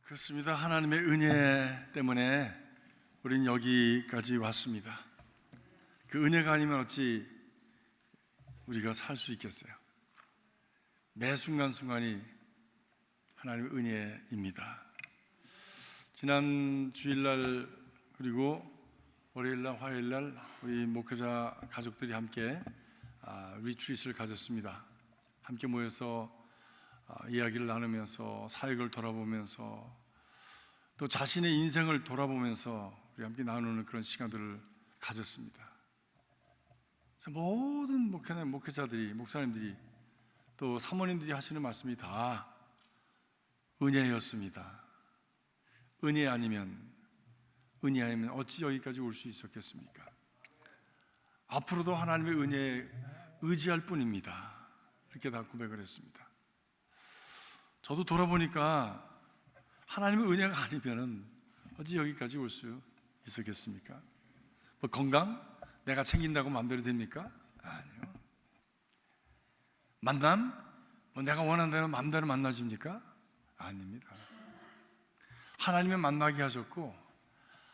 그렇습니다. 하나님의 은혜 때문에 우린 여기까지 왔습니다. 그 은혜가 아니면 어찌 우리가 살 수 있겠어요? 매 순간순간이 하나님의 은혜입니다. 지난 주일날 그리고 월요일날, 화요일날 우리 목회자 가족들이 함께 리트릿을 가졌습니다. 함께 모여서 이야기를 나누면서 사역을 돌아보면서 또 자신의 인생을 돌아보면서 우리 함께 나누는 그런 시간들을 가졌습니다. 그래서 모든 목회자들이, 목사님들이 또 사모님들이 하시는 말씀이 다 은혜였습니다. 은혜 아니면 어찌 여기까지 올 수 있었겠습니까? 앞으로도 하나님의 은혜에 의지할 뿐입니다. 이렇게 다 고백을 했습니다. 저도 돌아보니까 하나님의 은혜가 아니면 어찌 여기까지 올 수 있었겠습니까? 뭐 건강? 내가 챙긴다고 마음대로 됩니까? 아니요. 만남? 뭐 내가 원하는 대로 마음대로 만나집니까? 아닙니다. 하나님이 만나게 하셨고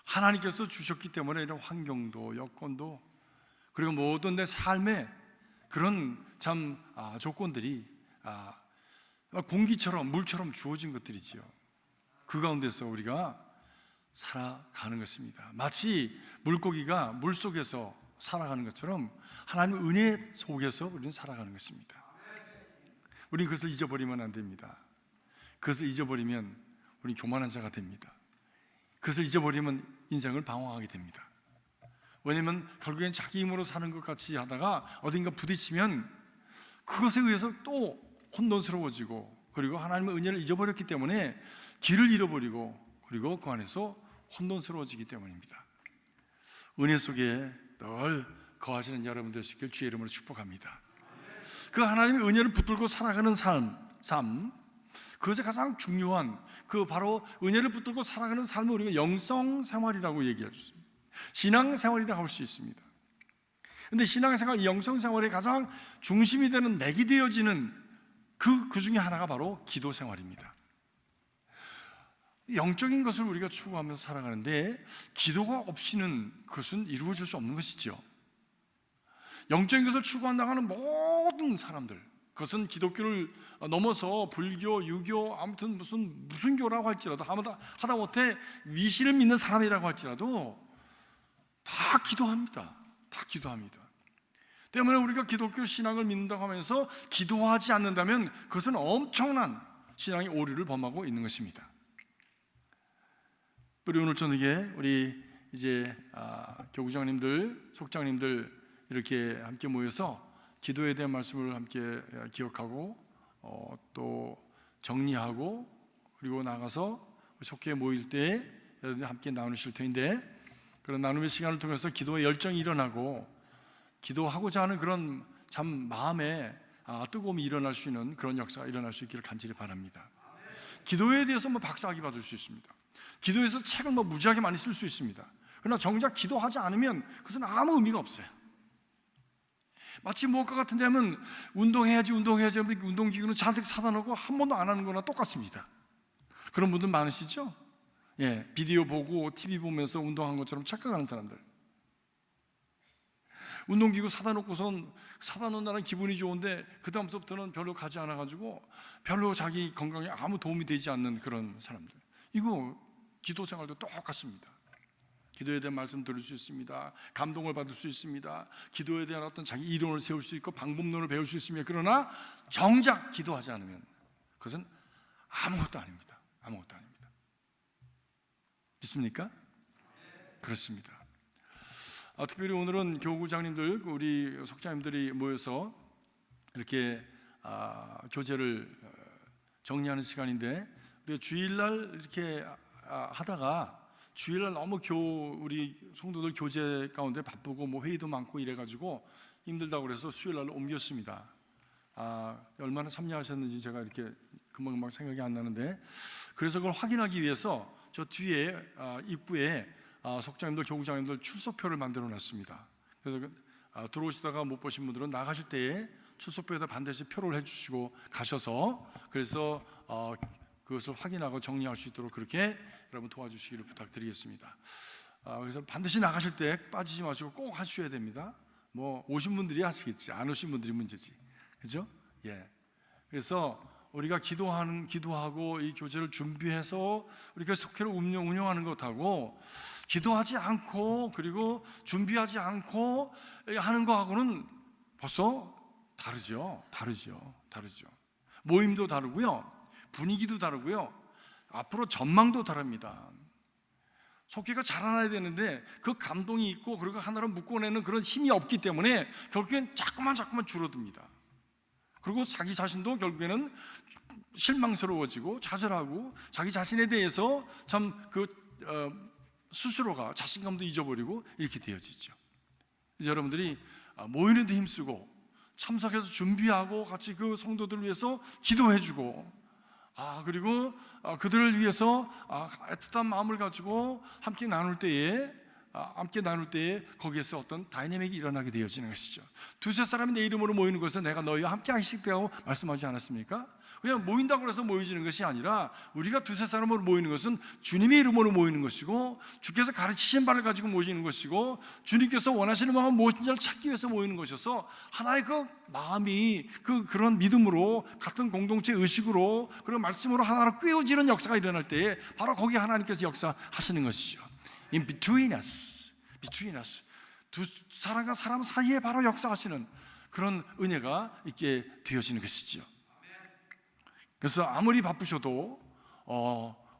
하나님께서 주셨기 때문에 이런 환경도 여건도 그리고 모든 내 삶의 그런 참 조건들이 공기처럼 물처럼 주어진 것들이지요. 그 가운데서 우리가 살아가는 것입니다. 마치 물고기가 물속에서 살아가는 것처럼 하나님의 은혜 속에서 우리는 살아가는 것입니다. 우리는 그것을 잊어버리면 안 됩니다. 그것을 잊어버리면 우리는 교만한 자가 됩니다. 그것을 잊어버리면 인생을 방황하게 됩니다. 왜냐하면 결국엔 자기 힘으로 사는 것 같이 하다가 어딘가 부딪히면 그것에 의해서 또 혼돈스러워지고 그리고 하나님의 은혜를 잊어버렸기 때문에 길을 잃어버리고 그리고 그 안에서 혼돈스러워지기 때문입니다. 은혜 속에 늘 거하시는 여러분 되시길 주의 이름으로 축복합니다. 그 하나님의 은혜를 붙들고 살아가는 삶 그것이 가장 중요한 그 바로 은혜를 붙들고 살아가는 삶을 우리가 영성생활이라고 얘기할 수 있습니다. 신앙생활이라고 할 수 있습니다. 그런데 신앙생활, 이 영성생활의 가장 중심이 되는 맥이 되어지는 그 중에 하나가 바로 기도생활입니다. 영적인 것을 우리가 추구하면서 살아가는데 기도가 없이는 그것은 이루어질 수 없는 것이죠. 영적인 것을 추구한다고 하는 모든 사람들, 그것은 기독교를 넘어서 불교, 유교, 아무튼 무슨 교라고 할지라도 하다못해 미신을 믿는 사람이라고 할지라도 다 기도합니다. 다 기도합니다. 때문에 우리가 기독교 신앙을 믿는다고 하면서 기도하지 않는다면 그것은 엄청난 신앙의 오류를 범하고 있는 것입니다. 우리 오늘 저녁에 우리 이제 교구장님들, 속장님들 이렇게 함께 모여서 기도에 대한 말씀을 함께 기억하고 또 정리하고 그리고 나가서 속회에 모일 때 여러분들 함께 나누실 텐데 그런 나눔의 시간을 통해서 기도의 열정이 일어나고 기도하고자 하는 그런 참 마음에 뜨거움이 일어날 수 있는 그런 역사가 일어날 수 있기를 간절히 바랍니다. 기도에 대해서 박사학위 받을 수 있습니다. 기도에서 책을 무지하게 많이 쓸 수 있습니다. 그러나 정작 기도하지 않으면 그것은 아무 의미가 없어요. 마치 무엇과 같은데 하면 운동해야지 운동기구는 잔뜩 사다 놓고 한 번도 안 하는 거나 똑같습니다. 그런 분들 많으시죠? 예, 비디오 보고 TV 보면서 운동한 것처럼 착각하는 사람들. 운동기구 사다 놓고선 사다 놓는다는 기분이 좋은데 그 다음부터는 별로 가지 않아가지고 별로 자기 건강에 아무 도움이 되지 않는 그런 사람들. 이거 기도 생활도 똑같습니다. 기도에 대한 말씀 들을 수 있습니다. 감동을 받을 수 있습니다. 기도에 대한 어떤 자기 이론을 세울 수 있고 방법론을 배울 수 있습니다. 그러나 정작 기도하지 않으면 그것은 아무것도 아닙니다. 아무것도 아닙니다. 믿습니까? 그렇습니다. 특별히 오늘은 교구장님들, 우리 속장님들이 모여서 이렇게 교제를 정리하는 시간인데 우리가 주일날 이렇게 하다가 주일날 너무 우리 성도들 교제 가운데 바쁘고 회의도 많고 이래가지고 힘들다고 그래서 수요일날로 옮겼습니다. 얼마나 참여하셨는지 제가 이렇게 금방 생각이 안 나는데 그래서 그걸 확인하기 위해서 저 뒤에 입구에 속장님들, 교구장님들 출석표를 만들어 놨습니다. 그래서 들어오시다가 못 보신 분들은 나가실 때에 출석표에다 반드시 표를 해주시고 가셔서 그래서 그것을 확인하고 정리할 수 있도록 그렇게 여러분 도와주시기를 부탁드리겠습니다. 그래서 반드시 나가실 때 빠지지 마시고 꼭 하셔야 됩니다. 뭐 오신 분들이 하시겠지, 안 오신 분들이 문제지, 그죠? 예. 그래서 우리가 기도하고 이 교제를 준비해서 우리가 속회를 운영하는 것하고 기도하지 않고 그리고 준비하지 않고 하는 거하고는 벌써 다르죠. 모임도 다르고요, 분위기도 다르고요, 앞으로 전망도 다릅니다. 속회가 자라나야 되는데 그 감동이 있고 그리고 하나로 묶어내는 그런 힘이 없기 때문에 결국엔 자꾸만 줄어듭니다. 그리고 자기 자신도 결국에는 실망스러워지고 좌절하고 자기 자신에 대해서 참 스스로가 자신감도 잊어버리고 이렇게 되어지죠. 이제 여러분들이 모이는 데 힘쓰고 참석해서 준비하고 같이 그 성도들을 위해서 기도해주고 그리고 그들을 위해서 애틋한 마음을 가지고 함께 나눌 때에 거기에서 어떤 다이내믹이 일어나게 되어지는 것이죠. 두세 사람이 내 이름으로 모이는 것은 내가 너희와 함께 하시겠다고 말씀하지 않았습니까? 그냥 모인다고 해서 모여지는 것이 아니라 우리가 두세 사람으로 모이는 것은 주님의 이름으로 모이는 것이고 주께서 가르치신 바를 가지고 모이는 것이고 주님께서 원하시는 마음은 무엇인지를 찾기 위해서 모이는 것이어서 하나의 그 마음이 그런 믿음으로 같은 공동체 의식으로 그리고 말씀으로 하나로 꿰어지는 역사가 일어날 때에 바로 거기에 하나님께서 역사하시는 것이죠. In between us 두 사람과 사람 사이에 바로 역사하시는 그런 은혜가 있게 되어지는 것이죠. 그래서 아무리 바쁘셔도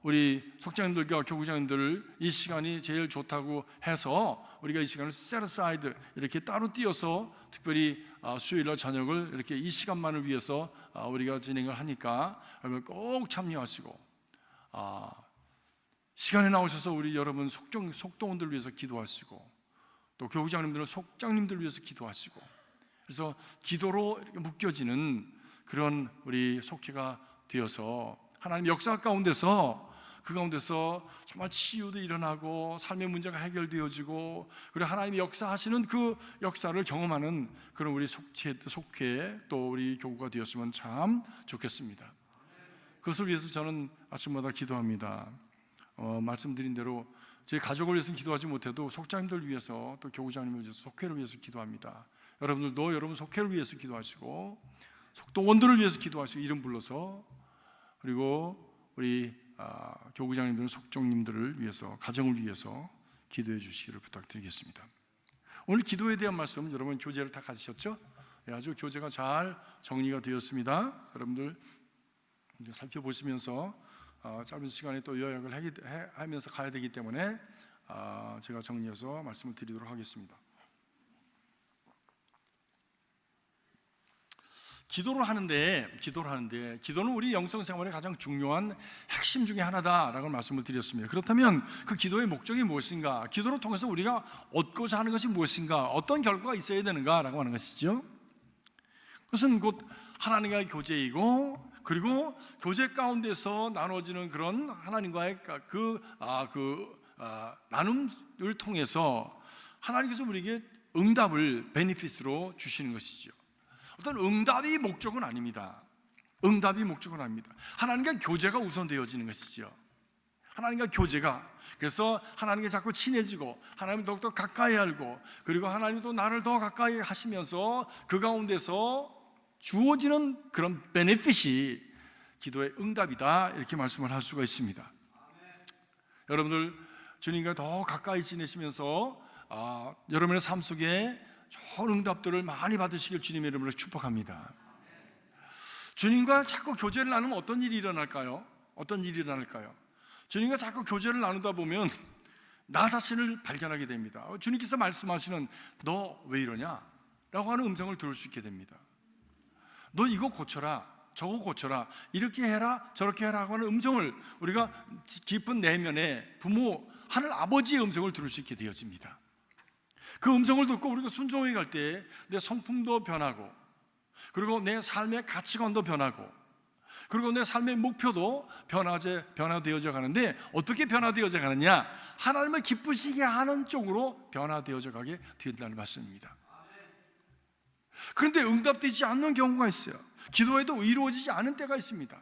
우리 속장님들과 교구장님들 이 시간이 제일 좋다고 해서 우리가 이 시간을 set aside 이렇게 따로 띄어서 특별히 수요일날 저녁을 이렇게 이 시간만을 위해서 우리가 진행을 하니까 여러분 꼭 참여하시고 시간에 나오셔서 우리 여러분 속동원들 위해서 기도하시고 또 교구장님들은 속장님들 위해서 기도하시고 그래서 기도로 이렇게 묶여지는 그런 우리 속회가 되어서 하나님 역사 가운데서 그 가운데서 정말 치유도 일어나고 삶의 문제가 해결되어지고 그리고 하나님이 역사하시는 그 역사를 경험하는 그런 우리 속회 또 우리 교구가 되었으면 참 좋겠습니다. 그것을 위해서 저는 아침마다 기도합니다. 말씀드린 대로 제 가족을 위해서는 기도하지 못해도 속장님들 위해서 또 교구장님을 위해서 속회를 위해서 기도합니다. 여러분들도 여러분 속회를 위해서 기도하시고 속동원들을 위해서 기도하시고 이름 불러서 그리고 우리 교구장님들은 속종님들을 위해서 가정을 위해서 기도해 주시기를 부탁드리겠습니다. 오늘 기도에 대한 말씀 여러분 교재를 다 가지셨죠? 아주 교재가 잘 정리가 되었습니다. 여러분들 살펴보시면서 짧은 시간에 또 요약을 하면서 가야 되기 때문에 제가 정리해서 말씀을 드리도록 하겠습니다. 기도를 하는데 기도는 우리 영성생활의 가장 중요한 핵심 중에 하나다라고 말씀을 드렸습니다. 그렇다면 그 기도의 목적이 무엇인가? 기도를 통해서 우리가 얻고자 하는 것이 무엇인가? 어떤 결과가 있어야 되는가라고 하는 것이죠. 그것은 곧 하나님과의 교제이고 그리고 교제 가운데서 나눠지는 그런 하나님과의 나눔을 통해서 하나님께서 우리에게 응답을 베니핏으로 주시는 것이죠. 어떤 응답이 목적은 아닙니다. 하나님과 교제가 우선되어지는 것이죠. 하나님과 교제가 그래서 하나님께 자꾸 친해지고 하나님을 더욱더 가까이 알고 그리고 하나님이 또 나를 더 가까이 하시면서 그 가운데서 주어지는 그런 베네핏이 기도의 응답이다 이렇게 말씀을 할 수가 있습니다. 여러분들 주님과 더 가까이 지내시면서 여러분의 삶 속에 좋은 응답들을 많이 받으시길 주님의 이름으로 축복합니다. 주님과 자꾸 교제를 나누면 어떤 일이 일어날까요? 주님과 자꾸 교제를 나누다 보면 나 자신을 발견하게 됩니다. 주님께서 말씀하시는 너 왜 이러냐? 라고 하는 음성을 들을 수 있게 됩니다. 너 이거 고쳐라, 저거 고쳐라, 이렇게 해라, 저렇게 해라 하는 음성을 우리가 깊은 내면에 부모, 하늘 아버지의 음성을 들을 수 있게 되어집니다. 그 음성을 듣고 우리가 순종해 갈 때 내 성품도 변하고 그리고 내 삶의 가치관도 변하고 그리고 내 삶의 목표도 변화되어져 가는데 어떻게 변화되어져 가느냐? 하나님을 기쁘시게 하는 쪽으로 변화되어져 가게 된다는 말씀입니다. 그런데 응답되지 않는 경우가 있어요. 기도에도 이루어지지 않은 때가 있습니다.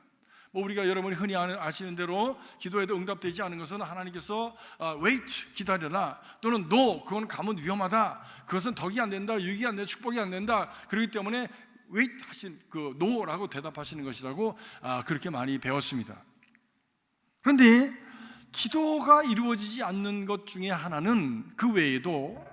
뭐 우리가 여러분이 흔히 아시는 대로 기도에도 응답되지 않은 것은 하나님께서 wait, 기다려라, 또는 no, 그건 가면 위험하다, 그것은 덕이 안 된다, 유익이 안 된다, 축복이 안 된다, 그렇기 때문에 wait 하신 그 no라고 대답하시는 것이라고 그렇게 많이 배웠습니다. 그런데 기도가 이루어지지 않는 것 중에 하나는 그 외에도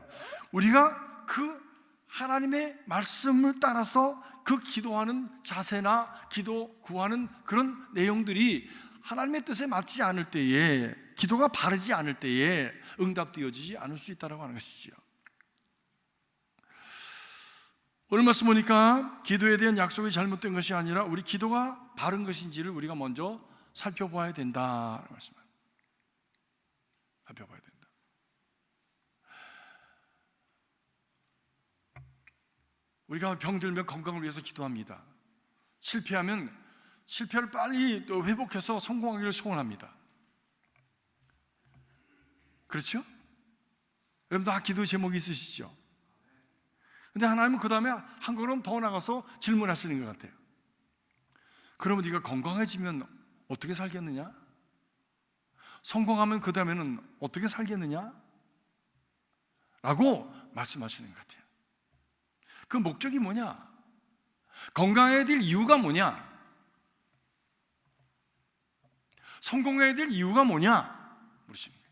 우리가 그 하나님의 말씀을 따라서 그 기도하는 자세나 기도 구하는 그런 내용들이 하나님의 뜻에 맞지 않을 때에, 기도가 바르지 않을 때에 응답되어지지 않을 수 있다고 하는 것이지요. 오늘 말씀 보니까 기도에 대한 약속이 잘못된 것이 아니라 우리 기도가 바른 것인지를 우리가 먼저 살펴봐야 된다는 말씀입니다. 살펴봐야 된다. 우리가 병들면 건강을 위해서 기도합니다. 실패하면 실패를 빨리 또 회복해서 성공하기를 소원합니다. 그렇죠? 여러분도 다 기도 제목이 있으시죠? 근데 하나님은 그 다음에 한 걸음 더 나가서 질문하시는 것 같아요. 그러면 네가 건강해지면 어떻게 살겠느냐? 성공하면 그 다음에는 어떻게 살겠느냐? 라고 말씀하시는 것 같아요. 그 목적이 뭐냐? 건강해야 될 이유가 뭐냐? 성공해야 될 이유가 뭐냐? 물으십니다.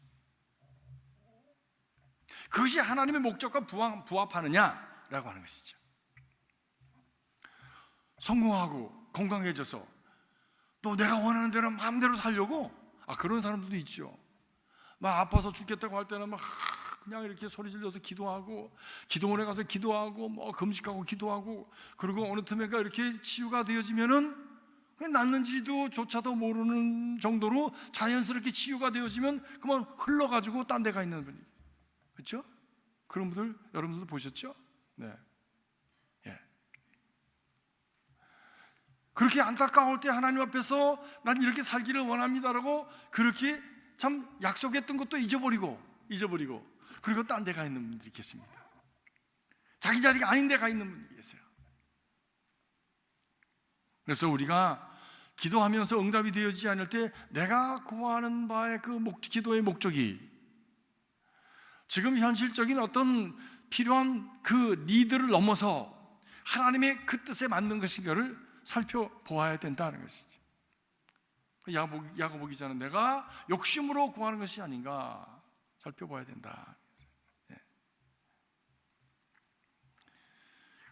그것이 하나님의 목적과 부합하느냐라고 하는 것이죠. 성공하고 건강해져서 또 내가 원하는 대로 마음대로 살려고 그런 사람들도 있죠. 막 아파서 죽겠다고 할 때는 막 그냥 이렇게 소리 질러서 기도하고, 기도원에 가서 기도하고, 뭐 금식하고 기도하고, 그리고 어느 틈에가 이렇게 치유가 되어지면은 낫는지도 조차도 모르는 정도로 자연스럽게 치유가 되어지면 그만 흘러가지고 딴 데가 있는 분이, 그렇죠? 그런 분들 여러분들도 보셨죠? 네. 예. 그렇게 안타까울 때 하나님 앞에서 난 이렇게 살기를 원합니다라고 그렇게 참 약속했던 것도 잊어버리고 그리고 딴 데 가 있는 분들이 계십니다. 자기 자리가 아닌 데 가 있는 분들이 계세요. 그래서 우리가 기도하면서 응답이 되어지지 않을 때 내가 구하는 바의 그 기도의 목적이 지금 현실적인 어떤 필요한 그 니드를 넘어서 하나님의 그 뜻에 맞는 것인가를 살펴보아야 된다는 것이지. 야고보 기자는 내가 욕심으로 구하는 것이 아닌가 살펴봐야 된다.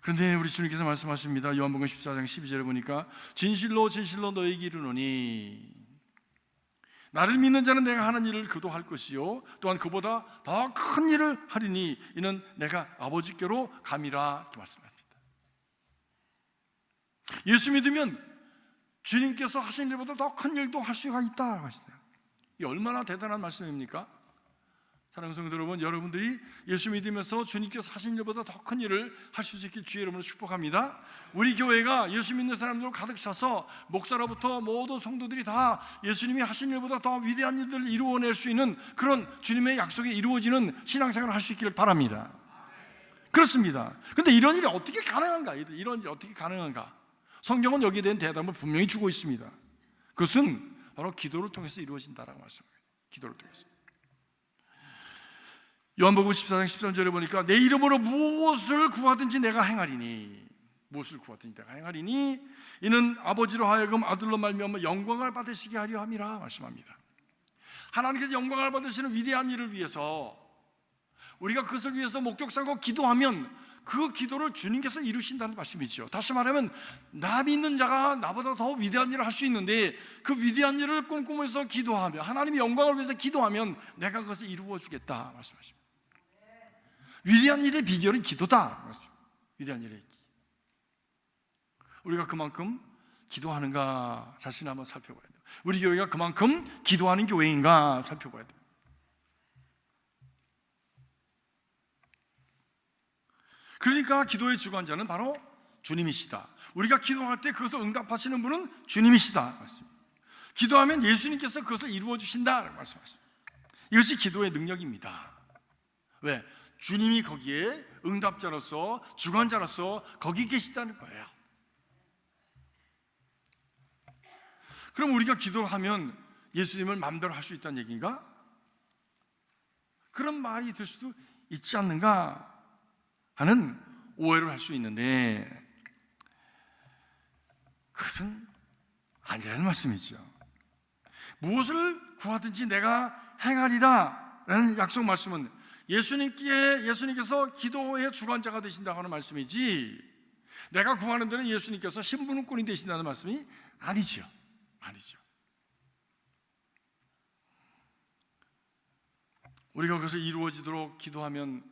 그런데 우리 주님께서 말씀하십니다. 요한복음 14장 12절에 보니까 진실로 진실로 너희에게 이르노니 나를 믿는 자는 내가 하는 일을 그도 할 것이요 또한 그보다 더 큰 일을 하리니 이는 내가 아버지께로 감이라 이렇게 말씀합니다. 예수 믿으면 주님께서 하신 일보다 더 큰 일도 할 수가 있다 하시네요. 이 얼마나 대단한 말씀입니까? 사랑하는 성도 여러분, 여러분들이 예수 믿으면서 주님께서 하신 일보다 더 큰 일을 하실 수 있길 주의 이름으로 축복합니다. 우리 교회가 예수 믿는 사람들로 가득 차서 목사로부터 모든 성도들이 다 예수님이 하신 일보다 더 위대한 일들을 이루어낼 수 있는 그런 주님의 약속이 이루어지는 신앙생활을 할 수 있기를 바랍니다. 그렇습니다. 그런데 이런 일이 어떻게 가능한가? 이런 일이 어떻게 가능한가? 성경은 여기에 대한 대답을 분명히 주고 있습니다. 그것은 바로 기도를 통해서 이루어진다라고 말씀합니다. 기도를 통해서. 요한복음 14장 13절에 보니까 내 이름으로 무엇을 구하든지 내가 행하리니, 무엇을 구하든지 내가 행하리니 이는 아버지로 하여금 아들로 말미암아 영광을 받으시게 하려 함이라 말씀합니다. 하나님께서 영광을 받으시는 위대한 일을 위해서 우리가 그것을 위해서 목적 삼고 기도하면 그 기도를 주님께서 이루신다는 말씀이죠. 다시 말하면 나 믿는 자가 나보다 더 위대한 일을 할 수 있는데 그 위대한 일을 꿈꾸면서 기도하며 하나님의 영광을 위해서 기도하면 내가 그것을 이루어 주겠다 말씀하십니다. 위대한 일의 비결은 기도다. 위대한 일의 기. 우리가 그만큼 기도하는가 자신을 한번 살펴봐야 돼요. 우리 교회가 그만큼 기도하는 교회인가 살펴봐야 돼요. 그러니까 기도의 주관자는 바로 주님이시다. 우리가 기도할 때 그것을 응답하시는 분은 주님이시다. 기도하면 예수님께서 그것을 이루어 주신다 말씀하십니다. 이것이 기도의 능력입니다. 왜? 주님이 거기에 응답자로서 주관자로서 거기 계시다는 거예요. 그럼 우리가 기도하면 예수님을 마음대로 할 수 있다는 얘기인가? 그런 말이 들 수도 있지 않는가 하는 오해를 할 수 있는데, 그것은 아니라는 말씀이죠. 무엇을 구하든지 내가 행하리라 라는 약속 말씀은 예수님께서 기도의 주관자가 되신다고 하는 말씀이지, 내가 구하는 데는 예수님께서 신부님꾼이 되신다는 말씀이 아니죠. 우리가 그것을 이루어지도록 기도하면,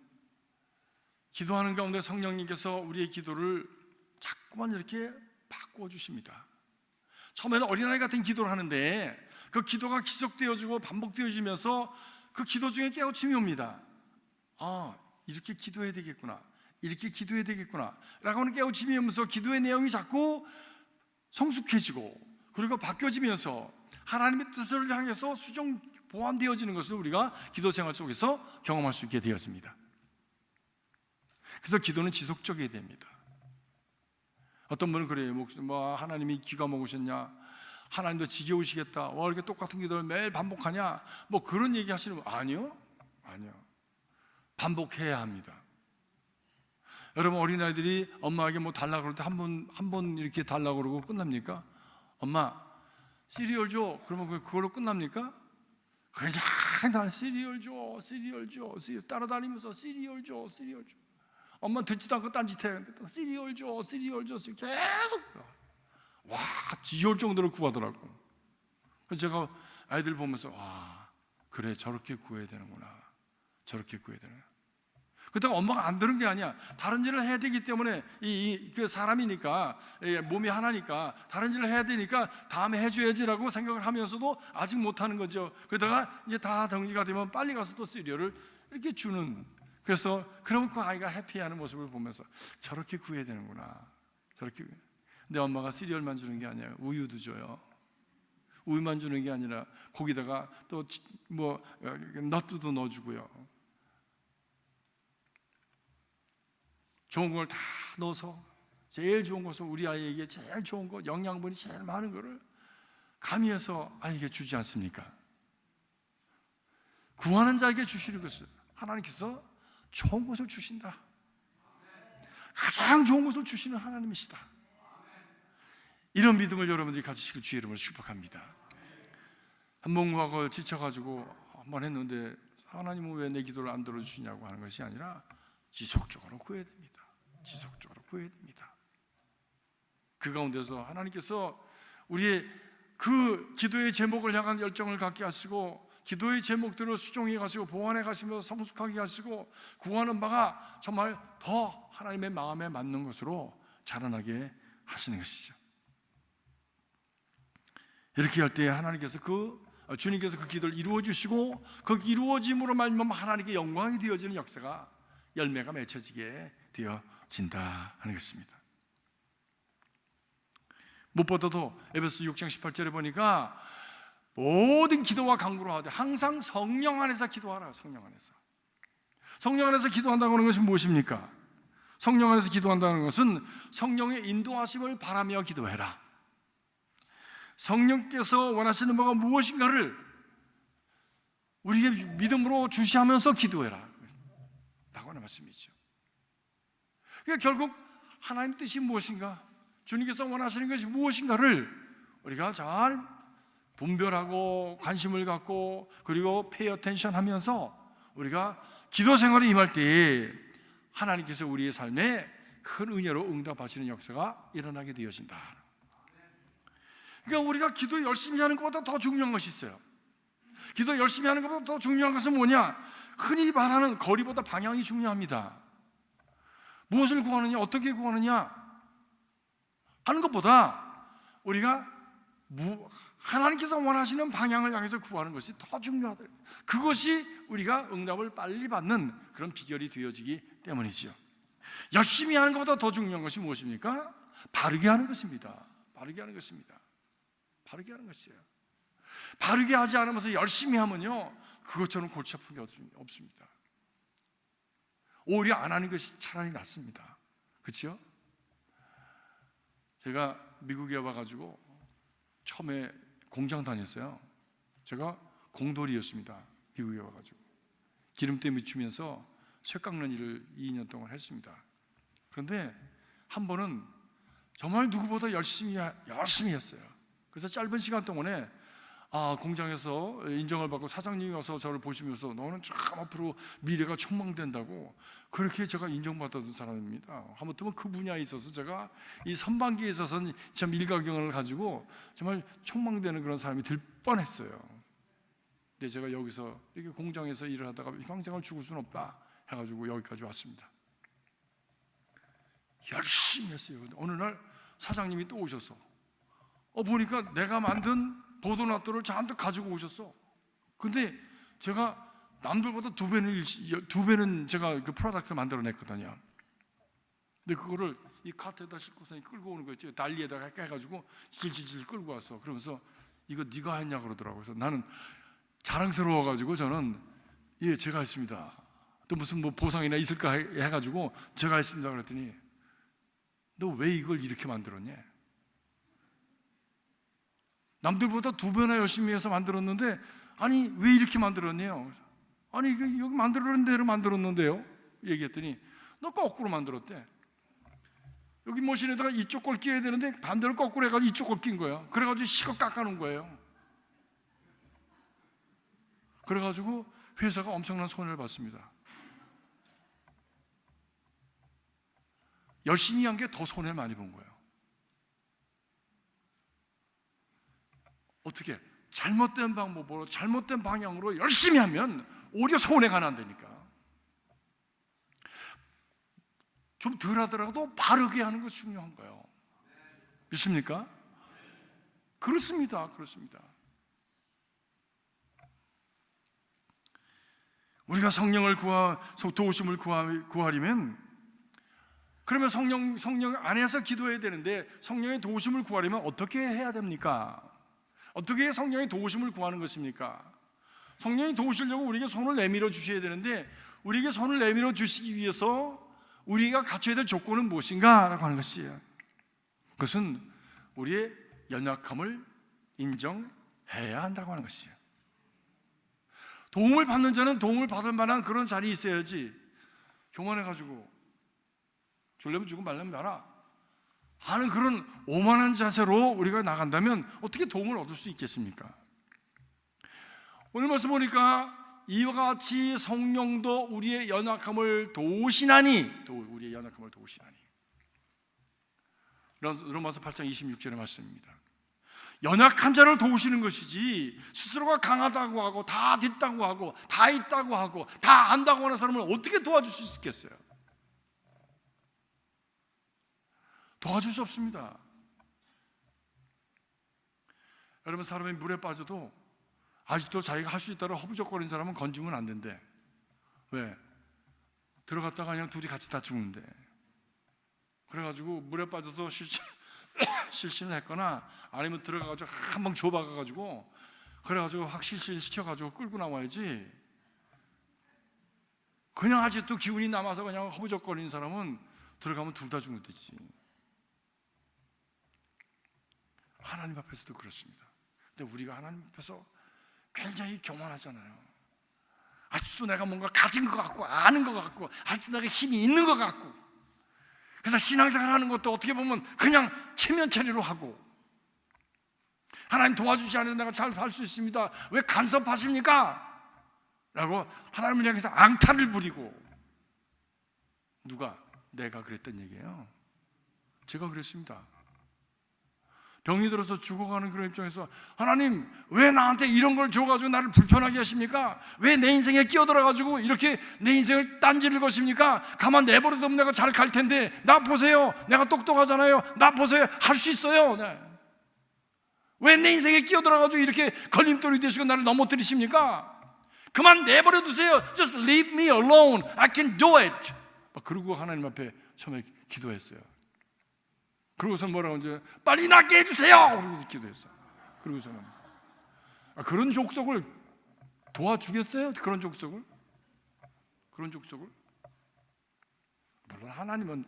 기도하는 가운데 성령님께서 우리의 기도를 자꾸만 이렇게 바꾸어 주십니다. 처음에는 어린아이 같은 기도를 하는데 그 기도가 지속되어지고 반복되어지면서 그 기도 중에 깨우침이 옵니다. 아, 이렇게 기도해야 되겠구나, 이렇게 기도해야 되겠구나 라고 하는 깨우침이 오면서 기도의 내용이 자꾸 성숙해지고, 그리고 바뀌어지면서 하나님의 뜻을 향해서 수정 보완되어지는 것을 우리가 기도 생활 속에서 경험할 수 있게 되었습니다. 그래서 기도는 지속적이어야 됩니다. 어떤 분은 그래요. 뭐 하나님이 기가 먹으셨냐, 하나님도 지겨우시겠다, 와 이렇게 똑같은 기도를 매일 반복하냐, 뭐 그런 얘기 하시는 분. 아니요. 반복해야 합니다. 여러분, 어린아이들이 엄마에게 뭐 달라고 그럴 때 한 번 이렇게 달라고 그러고 끝납니까? 엄마 시리얼 줘, 그러면 그걸로 끝납니까? 그냥 다 시리얼 줘 따라다니면서 시리얼 줘. 엄마 듣지도 않고 딴짓해. 시리얼 줘 계속. 와, 지겨울 정도로 구하더라고. 그래서 제가 아이들 보면서, 와, 그래, 저렇게 구해야 되는구나. 그렇다고 엄마가 안 들은 게 아니야. 다른 일을 해야 되기 때문에 그 사람이니까, 몸이 하나니까 다른 일을 해야 되니까 다음에 해줘야지라고 생각을 하면서도 아직 못하는 거죠. 그러다가 이제 다 정리가 되면 빨리 가서 또 시리얼을 이렇게 주는. 그래서 그러면 그 아이가 해피하는 모습을 보면서 저렇게 구해야 되는구나. 근데 엄마가 시리얼만 주는 게 아니에요. 우유도 줘요. 우유만 주는 게 아니라 거기다가 또 뭐 넛도 넣어주고요. 좋은 걸 다 넣어서 제일 좋은 것을, 우리 아이에게 제일 좋은 것, 영양분이 제일 많은 것을 가미해서 아이에게 주지 않습니까? 구하는 자에게 주시는 것을 하나님께서 좋은 것을 주신다. 가장 좋은 것을 주시는 하나님이시다. 이런 믿음을 여러분들이 가지시길 주의 이름으로 축복합니다. 한번 구하고 지쳐가지고 한번 했는데 하나님은 왜 내 기도를 안 들어주시냐고 하는 것이 아니라 지속적으로 구해야 됩니다. 그 가운데서 하나님께서 우리의 그 기도의 제목을 향한 열정을 갖게 하시고, 기도의 제목들을 수정해 가시고 보완해 가시며 성숙하게 하시고, 구하는 바가 정말 더 하나님의 마음에 맞는 것으로 자라나게 하시는 것이죠. 이렇게 할 때 하나님께서 주님께서 그 기도를 이루어 주시고, 그 이루어짐으로 말미암아 하나님께 영광이 되어지는 역사가, 열매가 맺혀지게 되어진다 하는 것입니다. 무엇보다도 에베소 6장 18절에 보니까 모든 기도와 간구로 하되 항상 성령 안에서 기도하라. 성령 안에서 기도한다고 하는 것이 무엇입니까? 성령 안에서 기도한다는 것은 성령의 인도하심을 바라며 기도해라. 성령께서 원하시는 바가 무엇인가를 우리의 믿음으로 주시하면서 기도해라 라고 하는 말씀이죠. 그러니까 결국 하나님 뜻이 무엇인가, 주님께서 원하시는 것이 무엇인가를 우리가 잘 분별하고 관심을 갖고, 그리고 pay attention 하면서 우리가 기도 생활에 임할 때 하나님께서 우리의 삶에 큰 은혜로 응답하시는 역사가 일어나게 되어진다. 그러니까 우리가 기도 열심히 하는 것보다 더 중요한 것이 있어요. 기도 열심히 하는 것보다 더 중요한 것은 뭐냐? 흔히 말하는 거리보다 방향이 중요합니다. 무엇을 구하느냐, 어떻게 구하느냐 하는 것보다 우리가 하나님께서 원하시는 방향을 향해서 구하는 것이 더 중요하다. 그것이 우리가 응답을 빨리 받는 그런 비결이 되어지기 때문이죠. 열심히 하는 것보다 더 중요한 것이 무엇입니까? 바르게 하는 것입니다. 바르게 하는 것이에요. 바르게 하지 않으면서 열심히 하면요, 그것처럼 골치 아픈 게 없습니다. 오히려 안 하는 것이 차라리 낫습니다. 그렇죠? 제가 미국에 와가지고 처음에 공장 다녔어요. 제가 공돌이였습니다. 미국에 와가지고 기름때 묻히면서 쇠 깎는 일을 2년 동안 했습니다. 그런데 한 번은 정말 누구보다 열심히 했어요. 그래서 짧은 시간 동안에 공장에서 인정을 받고 사장님이 와서 저를 보시면서 너는 참 앞으로 미래가 촉망된다고 그렇게 제가 인정받았던 사람입니다. 하마터면 그 분야에 있어서 제가 이 선반기에 있어서는 참 일가견을 가지고 정말 촉망되는 그런 사람이 될 뻔했어요. 근데 제가 여기서 이렇게 공장에서 일을 하다가 평생을 죽을 수는 없다 해가지고 여기까지 왔습니다. 열심히 했어요. 근데 어느 날 사장님이 또 오셨어. 보니까 내가 만든 보도낫도를 잔뜩 가지고 오셨어. 근데 제가 남들보다 두 배는 제가 그 프로덕트를 만들어냈거든요. 근데 그거를 이 카트에다 싣고서 끌고 오는 거 있죠. 달리에다가 해가지고 질질질 끌고 왔어. 그러면서 이거 네가 했냐 그러더라고요. 그래서 나는 자랑스러워가지고 저는 예, 제가 했습니다. 또 무슨 뭐 보상이나 있을까 해가지고 제가 했습니다. 그랬더니 너 왜 이걸 이렇게 만들었냐? 남들보다 2배나 열심히 해서 만들었는데 아니 왜 이렇게 만들었냐요? 아니 이거 여기 만들어낸 대로 만들었는데요? 얘기했더니 너 거꾸로 만들었대. 여기 머신에다가 이쪽 걸 끼워야 되는데 반대로 거꾸로 해가지고 이쪽 걸 낀 거예요. 그래가지고 식어 깎아놓은 거예요. 그래가지고 회사가 엄청난 손해를 받습니다. 열심히 한 게 더 손해 많이 본 거예요. 어떻게 잘못된 방법으로 잘못된 방향으로 열심히 하면 오히려 손해가 난다니까. 좀 덜 하더라도 바르게 하는 것이 중요한 거예요. 믿습니까? 그렇습니다. 우리가 성령을 도우심을 구하려면 그러면 성령 안에서 기도해야 되는데 성령의 도우심을 구하려면 어떻게 해야 됩니까? 어떻게 성령의 도우심을 구하는 것입니까? 성령이 도우시려고 우리에게 손을 내밀어 주셔야 되는데 우리에게 손을 내밀어 주시기 위해서 우리가 갖춰야 될 조건은 무엇인가? 라고 하는 것이에요. 그것은 우리의 연약함을 인정해야 한다고 하는 것이에요. 도움을 받는 자는 도움을 받을 만한 그런 자리에 있어야지 교만해가지고 주려면 주고 말려면 말아 하는 그런 오만한 자세로 우리가 나간다면 어떻게 도움을 얻을 수 있겠습니까? 오늘 말씀 보니까 이와 같이 성령도 우리의 연약함을 도우시나니 로마서 8장 26절의 말씀입니다. 연약한 자를 도우시는 것이지 스스로가 강하다고 하고 다 됐다고 하고 다 있다고 하고 다 안다고 하는 사람을 어떻게 도와줄 수 있겠어요? 도와줄 수 없습니다. 여러분, 사람이 물에 빠져도 아직도 자기가 할 수 있다고 허부적거리는 사람은 건지면 안 된대. 왜? 들어갔다가 그냥 둘이 같이 다 죽는데. 그래가지고 물에 빠져서 실신을 했거나 아니면 들어가가지고 한 방 줘박아가지고 그래가지고 확 실신시켜가지고 끌고 나와야지. 그냥 아직도 기운이 남아서 그냥 허부적거리는 사람은 들어가면 둘 다 죽는 되지. 하나님 앞에서도 그렇습니다. 근데 우리가 하나님 앞에서 굉장히 교만하잖아요. 아직도 내가 뭔가 가진 것 같고 아는 것 같고 아직도 내가 힘이 있는 것 같고, 그래서 신앙생활 하는 것도 어떻게 보면 그냥 체면처리로 하고, 하나님 도와주지 않으면 내가 잘 살 수 있습니다, 왜 간섭하십니까? 라고 하나님을 향해서 앙탈을 부리고. 누가? 내가 그랬던 얘기예요. 제가 그랬습니다. 병이 들어서 죽어가는 그런 입장에서 하나님 왜 나한테 이런 걸 줘가지고 나를 불편하게 하십니까? 왜 내 인생에 끼어들어가지고 이렇게 내 인생을 딴지를 거십니까? 가만 내버려두면 내가 잘 갈 텐데, 나 보세요, 내가 똑똑하잖아요, 나 보세요, 할 수 있어요. 네. 왜 내 인생에 끼어들어가지고 이렇게 걸림돌이 되시고 나를 넘어뜨리십니까? 그만 내버려두세요. Just leave me alone. I can do it. 그러고 하나님 앞에 처음에 기도했어요. 그러고서 뭐라고 이제 빨리 낫게 해주세요. 그러고서 기도했어요. 그러고서는 그런 족속을 도와주겠어요? 그런 족속을? 물론 하나님은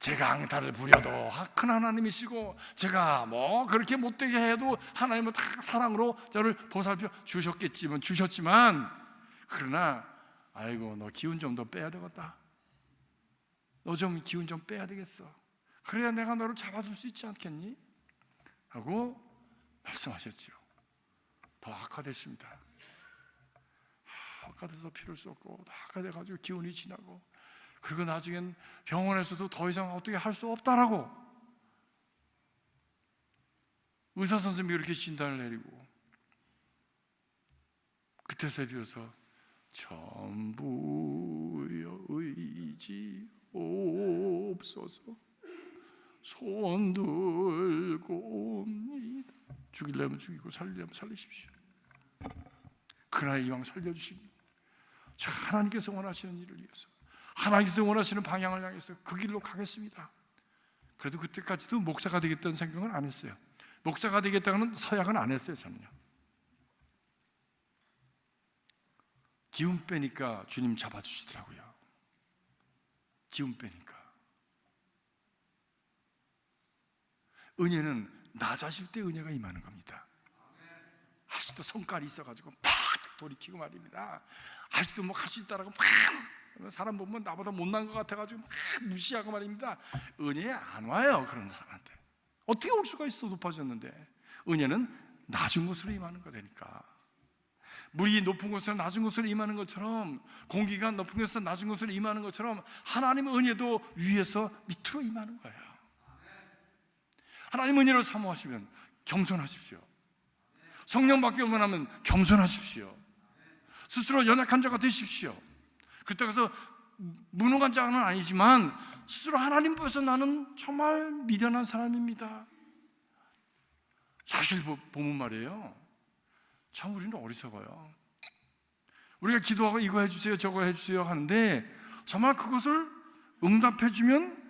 제가 앙탈을 부려도 큰 하나님이시고, 제가 뭐 그렇게 못되게 해도 하나님은 다 사랑으로 저를 보살펴 주셨지만, 그러나 아이고 너 기운 좀 더 빼야 되겠다, 너 좀 기운 좀 빼야 되겠어, 그래야 내가 너를 잡아줄 수 있지 않겠니? 하고 말씀하셨죠. 더 악화됐습니다. 악화돼서 피를 쏟고 악화돼가지고 기운이 지나고, 그리고 나중엔 병원에서도 더 이상 어떻게 할 수 없다라고 의사 선생님이 그렇게 진단을 내리고, 그때서야 비로소 전부여 의지 없어서 손 들고 옵니다. 죽이려면 죽이고 살리려면 살리십시오. 그러나 이왕 살려주십니다. 하나님께서 원하시는 일을 위해서, 하나님께서 원하시는 방향을 향해서 그 길로 가겠습니다. 그래도 그때까지도 목사가 되겠다는 생각은 안 했어요. 목사가 되겠다는 서약은 안 했어요. 저는요. 기운 빼니까 주님 잡아주시더라고요. 기운 빼니까. 은혜는 낮아질 때 은혜가 임하는 겁니다. 아직도 성깔이 있어가지고 팍 돌이키고 말입니다. 아직도 뭐 할 수 있다라고 팍, 사람 보면 나보다 못난 것 같아가지고 막 무시하고 말입니다. 은혜 안 와요, 그런 사람한테. 어떻게 올 수가 있어, 높아졌는데. 은혜는 낮은 곳으로 임하는 거라니까. 물이 높은 곳에서 낮은 곳으로 임하는 것처럼, 공기가 높은 곳에서 낮은 곳으로 임하는 것처럼, 하나님의 은혜도 위에서 밑으로 임하는 거예요. 하나님 은혜를 사모하시면 겸손하십시오. 성령 받기 원하면 겸손하십시오. 스스로 연약한 자가 되십시오. 그렇다고 해서 무능한 자는 아니지만 스스로 하나님 앞에서 나는 정말 미련한 사람입니다. 사실 보면 말이에요, 참 우리는 어리석어요. 우리가 기도하고 이거 해주세요 저거 해주세요 하는데, 정말 그것을 응답해주면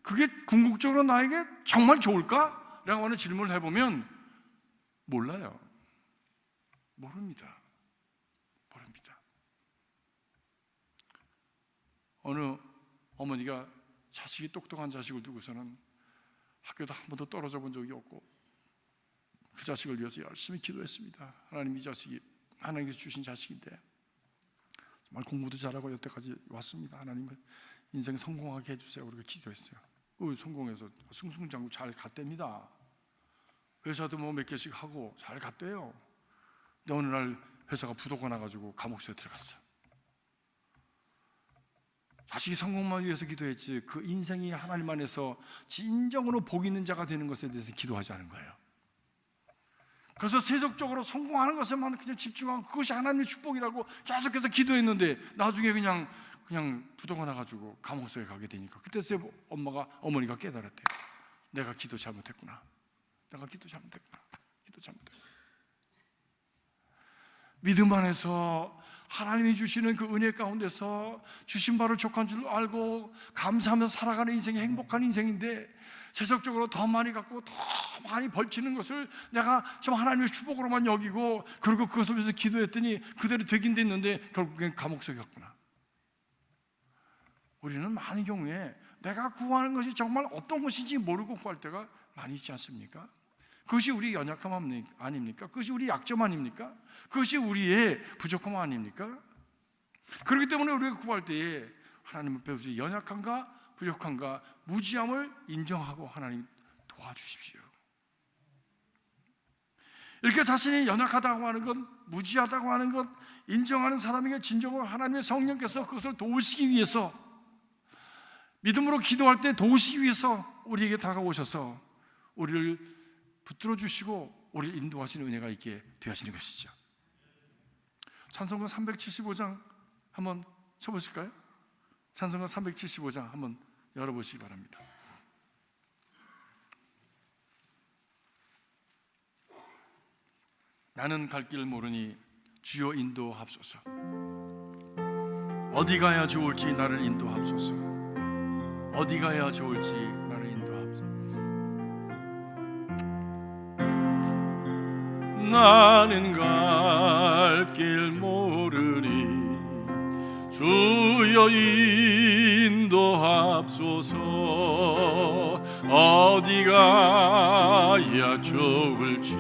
그게 궁극적으로 나에게 정말 좋을까? 라고 하는 질문을 해보면 몰라요. 모릅니다. 어느 어머니가 자식이 똑똑한 자식을 두고서는 학교도 한 번도 떨어져 본 적이 없고, 그 자식을 위해서 열심히 기도했습니다. 하나님, 이 자식이 하나님께서 주신 자식인데 정말 공부도 잘하고 여태까지 왔습니다. 하나님은 인생 성공하게 해주세요. 그렇게 기도했어요. 성공해서 승승장구 잘 갔답니다. 회사도 뭐 몇 개씩 하고 잘 갔대요. 근데 어느 날 회사가 부도가 나가지고 감옥소에 들어갔어요. 자식이 성공만 위해서 기도했지, 그 인생이 하나님 안에서 진정으로 복 있는 자가 되는 것에 대해서 기도하지 않은 거예요. 그래서 세속적으로 성공하는 것에만 그냥 집중하고, 그것이 하나님의 축복이라고 계속해서 기도했는데, 나중에 그냥 부도가 나가지고 감옥소에 가게 되니까, 그때서 어머니가 깨달았대요. 내가 기도 잘못했구나. 믿음 안에서 하나님이 주시는 그 은혜 가운데서 주신 바를 족한 줄 알고 감사하면서 살아가는 인생이 행복한 인생인데, 세속적으로 더 많이 갖고 더 많이 벌치는 것을 내가 좀 하나님의 축복으로만 여기고, 그리고 그것을 위해서 기도했더니 그대로 되긴 됐는데 결국엔 감옥소에 갔구나. 우리는 많은 경우에 내가 구하는 것이 정말 어떤 것인지 모르고 구할 때가 많이 있지 않습니까? 그것이 우리 연약함 아닙니까? 그것이 우리 약점 아닙니까? 그것이 우리의 부족함 아닙니까? 그렇기 때문에 우리가 구할 때에 하나님 앞에 우리 연약함과 부족함과 무지함을 인정하고 하나님 도와주십시오. 이렇게 자신이 연약하다고 하는 것, 무지하다고 하는 것 인정하는 사람에게 진정으로 하나님의 성령께서 그것을 도우시기 위해서, 믿음으로 기도할 때 도우시기 위해서 우리에게 다가오셔서 우리를 붙들어 주시고 우리를 인도하시는 은혜가 있게 되시는 것이죠. 찬송가 375장 한번 쳐보실까요? 찬송가 375장 한번 열어보시기 바랍니다. 나는 갈 길 모르니 주여 인도하옵소서. 어디 가야 좋을지 나를 인도하옵소서. 어디 가야 좋을지 나를 인도하옵소서. 나는 갈 길 모르니 주여 인도하옵소서. 어디가 야 좋을지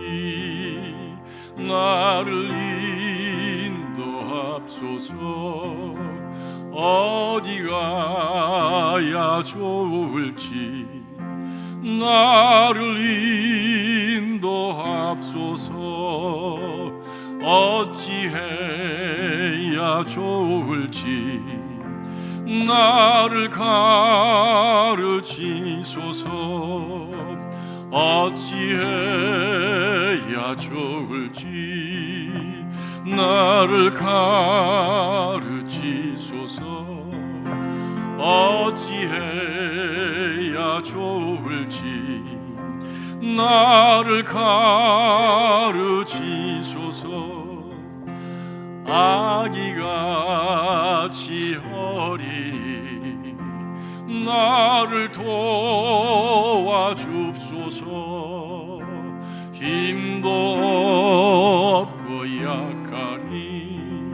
나를 인도합소서. 어디가 야 좋을지 나를 인도합소서. 어찌해야 좋을지 나를 가르치소서. 어찌해야 좋을지 나를 가르치소서. 어찌해야 좋을지 나를 가르치소서. 아기같이 어리니 나를 도와줍소서. 힘도 없고 약하니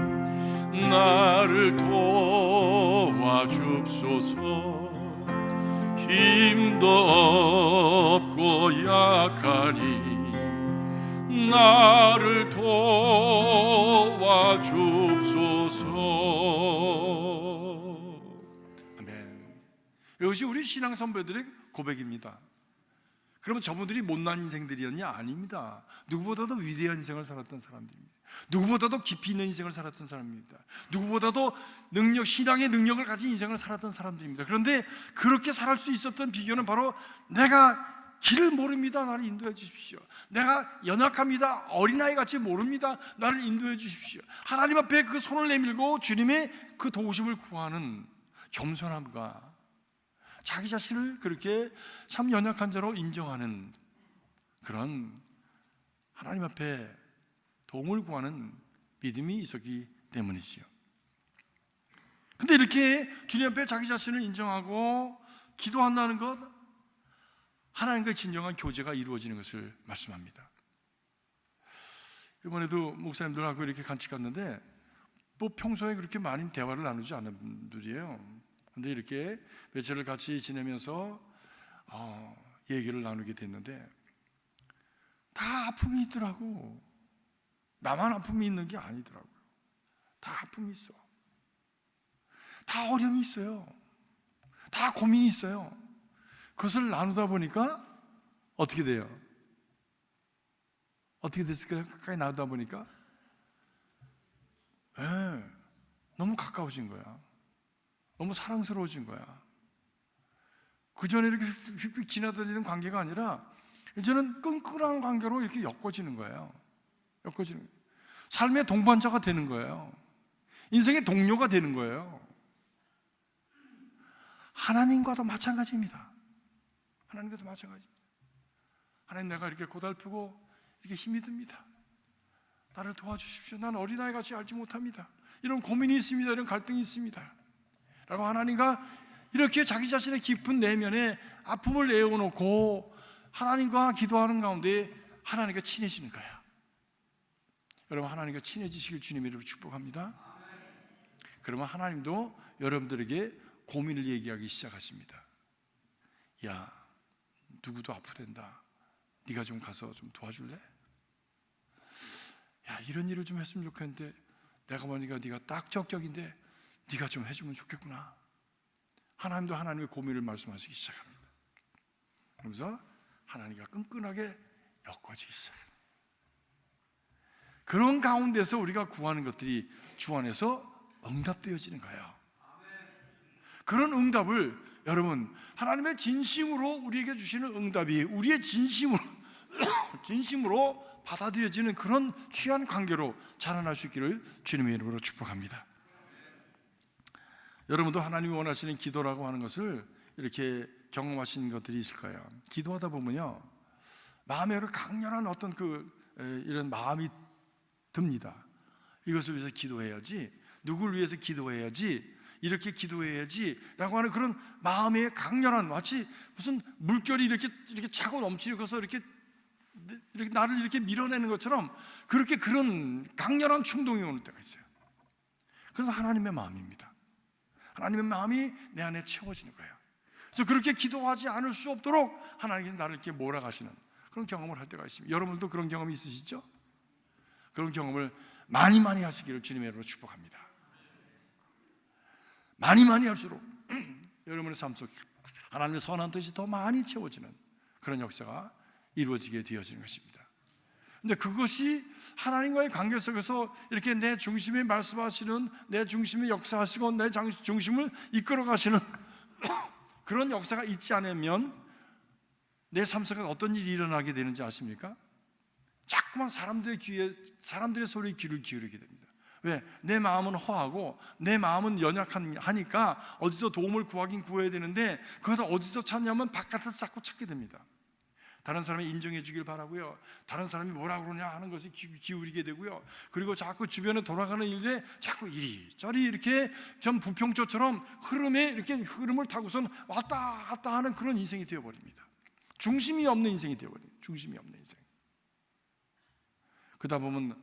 나를 도와줍소서. 힘도 없고 약하니 나를 도와줍소서. 아멘. 이것이 우리 신앙 선배들의 고백입니다. 그러면 저분들이 못난 인생들이었냐? 아닙니다. 누구보다도 위대한 인생을 살았던 사람들입니다. 누구보다도 깊이 있는 인생을 살았던 사람입니다. 누구보다도 신앙의 능력을 가진 인생을 살았던 사람들입니다. 그런데 그렇게 살 수 있었던 비결은 바로 내가 길을 모릅니다. 나를 인도해 주십시오. 내가 연약합니다. 어린아이같이 모릅니다. 나를 인도해 주십시오. 하나님 앞에 그 손을 내밀고 주님의 그 도우심을 구하는 겸손함과 자기 자신을 그렇게 참 연약한 자로 인정하는 그런 하나님 앞에 도움을 구하는 믿음이 있었기 때문이지요. 근데 이렇게 주님 앞에 자기 자신을 인정하고 기도한다는 것, 하나님과의 진정한 교제가 이루어지는 것을 말씀합니다. 이번에도 목사님들하고 이렇게 같이 갔는데 뭐 평소에 그렇게 많은 대화를 나누지 않는 분들이에요. 근데 이렇게 며칠을 같이 지내면서 얘기를 나누게 됐는데 다 아픔이 있더라고. 나만 아픔이 있는 게 아니더라고요. 다 아픔이 있어. 다 어려움이 있어요. 다 고민이 있어요. 그것을 나누다 보니까 어떻게 돼요? 어떻게 됐을까요? 가까이 나누다 보니까 너무 가까워진 거야. 너무 사랑스러워진 거야. 그전에 이렇게 휙휙 지나다니는 관계가 아니라 이제는 끈끈한 관계로 이렇게 엮어지는 거예요. 엮어지는 거예요. 삶의 동반자가 되는 거예요. 인생의 동료가 되는 거예요. 하나님과도 마찬가지입니다. 하나님과도 마찬가지입니다. 하나님, 내가 이렇게 고달프고 이렇게 힘이 듭니다. 나를 도와주십시오. 나는 어린아이같이 알지 못합니다. 이런 고민이 있습니다. 이런 갈등이 있습니다. 라고 하나님과 이렇게 자기 자신의 깊은 내면에 아픔을 내어놓고 하나님과 기도하는 가운데 하나님과 친해지는 거야. 여러분, 하나님과 친해지시길 주님의 이름으로 축복합니다. 그러면 하나님도 여러분들에게 고민을 얘기하기 시작하십니다. 야, 누구도 아프댄다. 네가 좀 가서 좀 도와줄래? 야, 이런 일을 좀 했으면 좋겠는데 내가 보니까 네가 딱 적격인데 네가 좀 해주면 좋겠구나. 하나님도 하나님의 고민을 말씀하시기 시작합니다. 그러면서 하나님과 끈끈하게 엮어지기 시작합니다. 그런 가운데서 우리가 구하는 것들이 주 안에서 응답되어지는 거예요. 그런 응답을 여러분, 하나님의 진심으로 우리에게 주시는 응답이 우리의 진심으로 받아들여지는 그런 귀한 관계로 자라날 수 있기를 주님의 이름으로 축복합니다. 여러분도 하나님이 원하시는 기도라고 하는 것을 이렇게 경험하신 것들이 있을 거예요. 기도하다 보면요, 마음에 강렬한 어떤 이런 마음이 듭니다. 이것을 위해서 기도해야지, 누구를 위해서 기도해야지, 이렇게 기도해야지 라고 하는 그런 마음의 강렬한, 마치 무슨 물결이 이렇게 차고 넘치고서 이렇게 나를 이렇게 밀어내는 것처럼 그렇게 그런 강렬한 충동이 오는 때가 있어요. 그래서 하나님의 마음입니다. 하나님의 마음이 내 안에 채워지는 거예요. 그래서 그렇게 기도하지 않을 수 없도록 하나님께서 나를 이렇게 몰아가시는 그런 경험을 할 때가 있습니다. 여러분들도 그런 경험이 있으시죠? 그런 경험을 많이 하시기를 주님의 이름으로 축복합니다. 많이 할수록 여러분의 삶 속 하나님의 선한 뜻이 더 많이 채워지는 그런 역사가 이루어지게 되어지는 것입니다. 근데 그것이 하나님과의 관계 속에서 이렇게 내 중심에 말씀하시는, 내 중심에 역사하시고 내 중심을 이끌어 가시는 그런 역사가 있지 않으면 내 삶 속에 어떤 일이 일어나게 되는지 아십니까? 자꾸만 사람들의 소리에 귀를 기울이게 됩니다. 왜? 내 마음은 허하고 내 마음은 연약하니까 어디서 도움을 구하긴 구해야 되는데 그것을 어디서 찾냐면 바깥에서 자꾸 찾게 됩니다. 다른 사람이 인정해 주길 바라고요. 다른 사람이 뭐라 그러냐 하는 것에 기울이게 되고요. 그리고 자꾸 주변에 돌아가는 일에 자꾸 이리저리 이렇게 좀 부평초처럼 흐름을 타고선 왔다 갔다 하는 그런 인생이 되어버립니다. 중심이 없는 인생이 되어버립니다. 중심이 없는 인생. 그러다 보면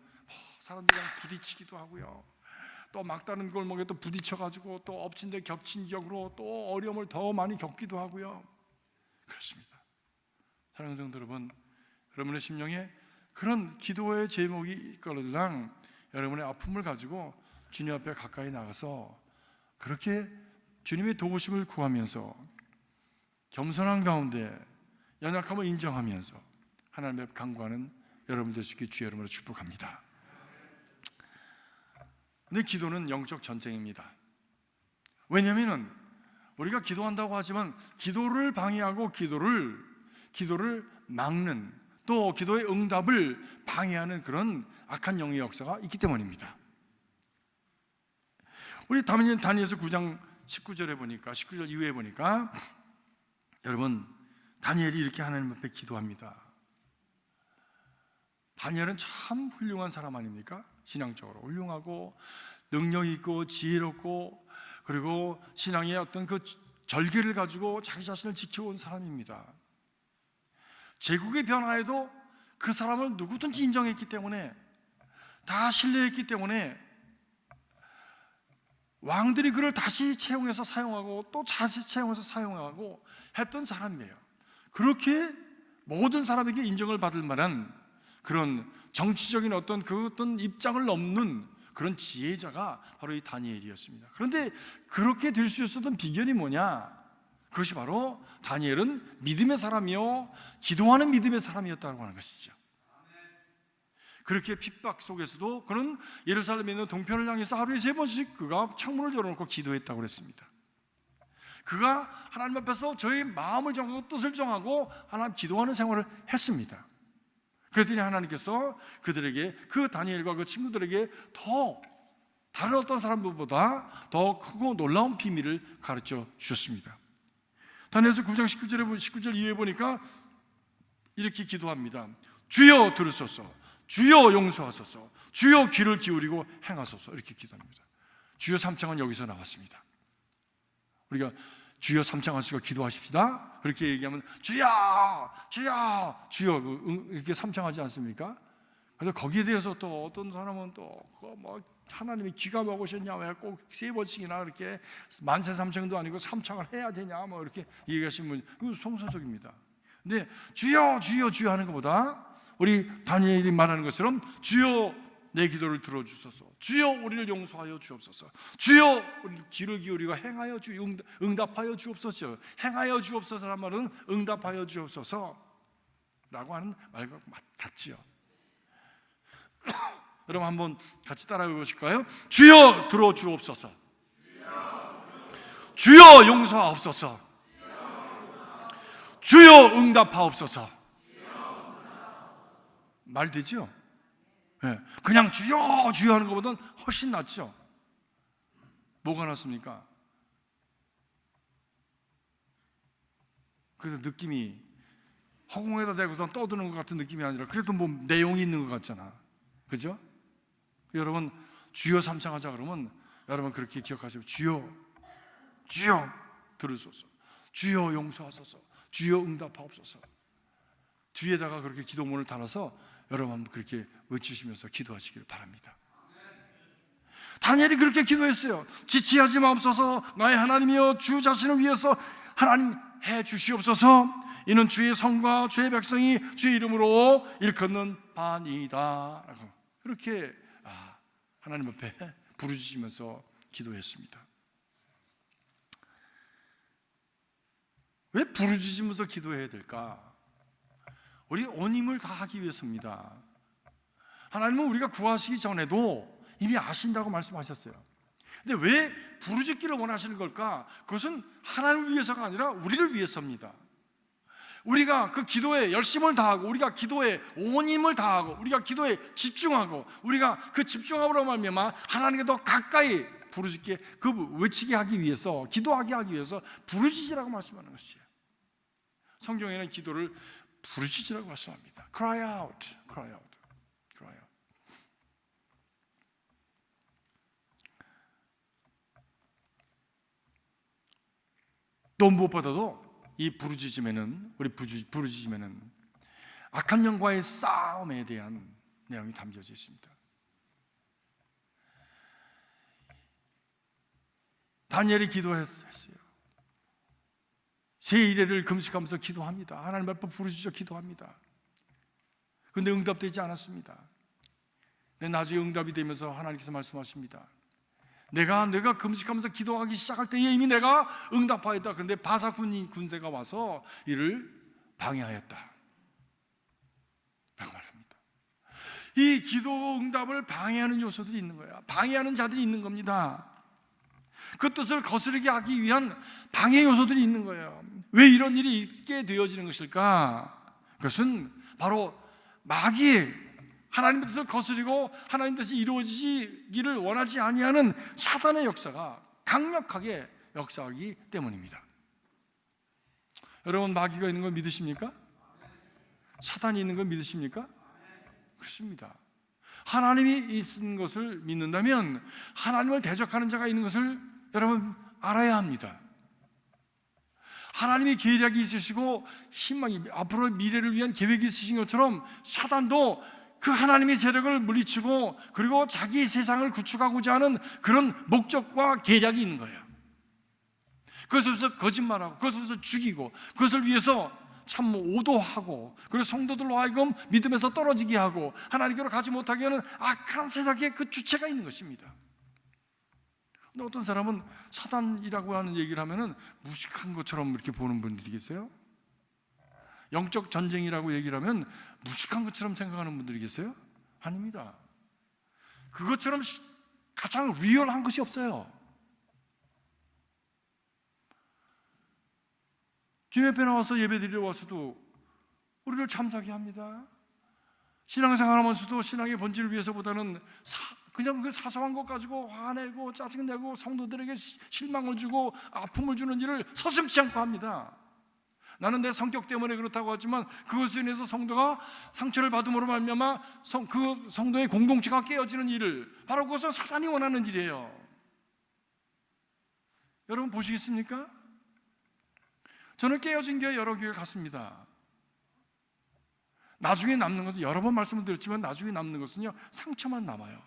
사람들이랑 부딪히기도 하고요. 또 막다른 골목에 또 부딪혀가지고 또 엎친 데 겹친 격으로 또 어려움을 더 많이 겪기도 하고요. 그렇습니다. 사랑하는 성도 여러분, 여러분의 심령에 그런 기도의 제목이 있거든요. 여러분의 아픔을 가지고 주님 앞에 가까이 나가서 그렇게 주님의 도우심을 구하면서 겸손한 가운데 연약함을 인정하면서 하나님 앞에 간구하는 여러분 되시길 주의 이름으로 축복합니다. 근데 기도는 영적 전쟁입니다. 왜냐하면 우리가 기도한다고 하지만 기도를 방해하고 기도를 막는, 또 기도의 응답을 방해하는 그런 악한 영의 역사가 있기 때문입니다. 우리 다니엘서 9장 19절에 보니까, 19절 이후에 보니까 여러분, 다니엘이 이렇게 하나님 앞에 기도합니다. 다니엘은 참 훌륭한 사람 아닙니까? 신앙적으로 훌륭하고 능력 있고 지혜롭고, 그리고 신앙의 어떤 그 절개를 가지고 자기 자신을 지켜온 사람입니다. 제국의 변화에도 그 사람을 누구든지 인정했기 때문에, 다 신뢰했기 때문에 왕들이 그를 다시 채용해서 사용하고 또 다시 채용해서 사용하고 했던 사람이에요. 그렇게 모든 사람에게 인정을 받을 만한 그런 정치적인 어떤 입장을 넘는 그런 지혜자가 바로 이 다니엘이었습니다. 그런데 그렇게 될 수 있었던 비결이 뭐냐? 그것이 바로 다니엘은 믿음의 사람이요, 기도하는 믿음의 사람이었다고 하는 것이죠. 그렇게 핍박 속에서도 그는 예루살렘에 있는 동편을 향해서 하루에 3번씩 그가 창문을 열어놓고 기도했다고 그랬습니다. 그가 하나님 앞에서 저의 마음을 정하고 뜻을 정하고 하나님 기도하는 생활을 했습니다. 그랬더니 하나님께서 그들에게, 그 다니엘과 그 친구들에게 더 다른 어떤 사람들보다 더 크고 놀라운 비밀을 가르쳐 주셨습니다. 다니엘서 9장 19절 이후에 보니까 이렇게 기도합니다. 주여 들으소서, 주여 용서하소서, 주여 귀를 기울이고 행하소서. 이렇게 기도합니다. 주여 삼창은 여기서 나왔습니다. 우리가 주여 삼창하시고 기도하십시다 그렇게 얘기하면 주여 주여 주여 이렇게 삼창하지 않습니까? 그래서 거기에 대해서 또 어떤 사람은 또 뭐 하나님이 기가 먹으셨냐, 왜 꼭 3번씩이나 이렇게 만세 삼창도 아니고 삼창을 해야 되냐, 뭐 이렇게 얘기하시는 분, 이거 성서적입니다. 근데 주여 주여 주여 하는 것보다 우리 다니엘이 말하는 것처럼 주여 내 기도를 들어주소서, 주여 우리를 용서하여 주옵소서, 주여 우리 귀를 기울이고 행하여 응답하여 주옵소서. 행하여 주옵소서란 말은 응답하여 주옵소서 라고 하는 말과 같지요. 여러분 한번 같이 따라해 보실까요? 주여 들어주옵소서, 주여 용서하옵소서, 주여 응답하옵소서. 말 되죠? 네. 그냥 주여 주여 하는 것보다는 훨씬 낫죠. 뭐가 낫습니까? 그래서 느낌이 허공에다 대고서 떠드는 것 같은 느낌이 아니라 그래도 뭐 내용이 있는 것 같잖아. 그죠? 여러분 주여 삼창하자 그러면 여러분 그렇게 기억하시고, 주여 주여 들으소서, 주여 용서하소서, 주여 응답하옵소서. 뒤에다가 그렇게 기도문을 달아서 여러분 한번 그렇게 외치시면서 기도하시길 바랍니다. 다니엘이 그렇게 기도했어요. 지체하지 마옵소서, 나의 하나님이여, 주 자신을 위해서 하나님 해 주시옵소서. 이는 주의 성과 주의 백성이 주의 이름으로 일컫는 바니이다 라고 그렇게 하나님 앞에 부르짖으면서 기도했습니다. 왜 부르짖으면서 기도해야 될까? 우리 온 힘을 다하기 위해서입니다. 하나님은 우리가 구하시기 전에도 이미 아신다고 말씀하셨어요. 근데 왜 부르짖기를 원하시는 걸까? 그것은 하나님을 위해서가 아니라 우리를 위해서입니다. 우리가 그 기도에 열심을 다하고, 우리가 기도에 온 힘을 다하고, 우리가 기도에 집중하고, 우리가 그 집중함으로 말미암아 하나님께 더 가까이 부르짖게, 그 외치게 하기 위해서, 기도하게 하기 위해서 부르짖으라고 말씀하는 것이에요. 성경에는 기도를 부르짖으라고 말씀합니다. Cry out, cry out, cry out. 또 무엇보다도 이 부르짖음에는, 우리 부르짖음에는 악한 영과의 싸움에 대한 내용이 담겨져 있습니다. 다니엘이 기도했어요. 세 이래를 금식하면서 기도합니다. 하나님 앞에 부르짖어 기도합니다. 그런데 응답되지 않았습니다. 근데 나중에 응답이 되면서 하나님께서 말씀하십니다. 내가 금식하면서 기도하기 시작할 때에 이미 내가 응답하였다. 그런데 바사 군대가 와서 이를 방해하였다 라고 말합니다. 이 기도 응답을 방해하는 요소들이 있는 거예요. 방해하는 자들이 있는 겁니다. 그 뜻을 거스르게 하기 위한 방해 요소들이 있는 거예요. 왜 이런 일이 있게 되어지는 것일까? 그것은 바로 마귀, 하나님의 뜻을 거스리고 하나님 뜻이 이루어지기를 원하지 아니하는 사단의 역사가 강력하게 역사하기 때문입니다. 여러분, 마귀가 있는 걸 믿으십니까? 사단이 있는 걸 믿으십니까? 그렇습니다. 하나님이 있는 것을 믿는다면 하나님을 대적하는 자가 있는 것을 여러분 알아야 합니다. 하나님이 계략이 있으시고 희망이, 앞으로 미래를 위한 계획이 있으신 것처럼 사단도 그 하나님의 세력을 물리치고 그리고 자기 세상을 구축하고자 하는 그런 목적과 계략이 있는 거예요. 그것을 위해서 거짓말하고, 그것을 위해서 죽이고, 그것을 위해서 참 오도하고, 그리고 성도들로 하여금 믿음에서 떨어지게 하고 하나님께로 가지 못하게 하는 악한 세력의 그 주체가 있는 것입니다. 근데 어떤 사람은 사단이라고 하는 얘기를 하면은 무식한 것처럼 이렇게 보는 분들이 계세요. 영적 전쟁이라고 얘기를 하면 무식한 것처럼 생각하는 분들이 계세요. 아닙니다. 그것처럼 가장 리얼한 것이 없어요. 주님 앞에 나와서 예배드리러 와서도 우리를 참사게 합니다. 신앙생활하면서도 신앙의 본질을 위해서보다는 그냥 그 사소한 것 가지고 화내고 짜증내고 성도들에게 실망을 주고 아픔을 주는 일을 서슴지 않고 합니다. 나는 내 성격 때문에 그렇다고 하지만 그것으로 인해서 성도가 상처를 받음으로 말미암아 그 성도의 공동체가 깨어지는 일을, 바로 그것은 사단이 원하는 일이에요. 여러분 보시겠습니까? 저는 깨어진 교회 여러 교회 갔습니다. 나중에 남는 것은, 여러 번 말씀을 드렸지만 나중에 남는 것은요 상처만 남아요.